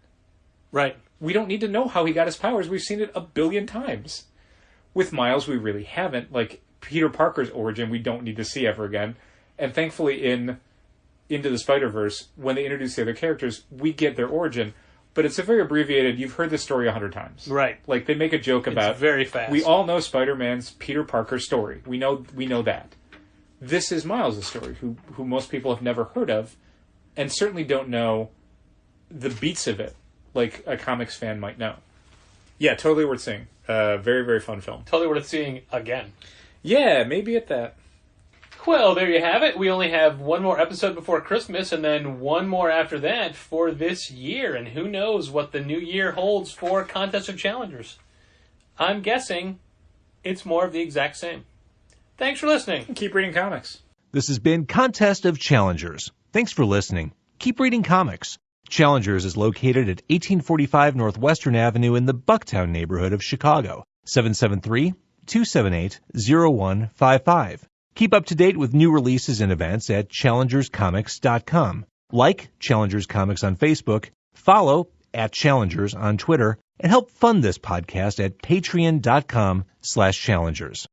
Right. We don't need to know how he got his powers. We've seen it a billion times. With Miles, we really haven't. Peter Parker's origin, we don't need to see ever again. And thankfully in Into the Spider-Verse, when they introduce the other characters, we get their origin. But it's a very abbreviated, you've heard this story 100 times. Right. They make a joke about... It's very fast. We all know Spider-Man's Peter Parker story. We know that. This is Miles' story, who most people have never heard of, and certainly don't know the beats of it, like a comics fan might know. Yeah, totally worth seeing. Very, very fun film. Totally worth seeing again. Yeah, maybe at that. Well, there you have it. We only have one more episode before Christmas and then one more after that for this year. And who knows what the new year holds for Contest of Challengers. I'm guessing it's more of the exact same. Thanks for listening. Keep reading comics. This has been Contest of Challengers. Thanks for listening. Keep reading comics. Challengers is located at 1845 Northwestern Avenue in the Bucktown neighborhood of Chicago. 773-278-0155. Keep up to date with new releases and events at challengerscomics.com. Like Challengers Comics on Facebook, follow @Challengers on Twitter, and help fund this podcast at patreon.com/challengers.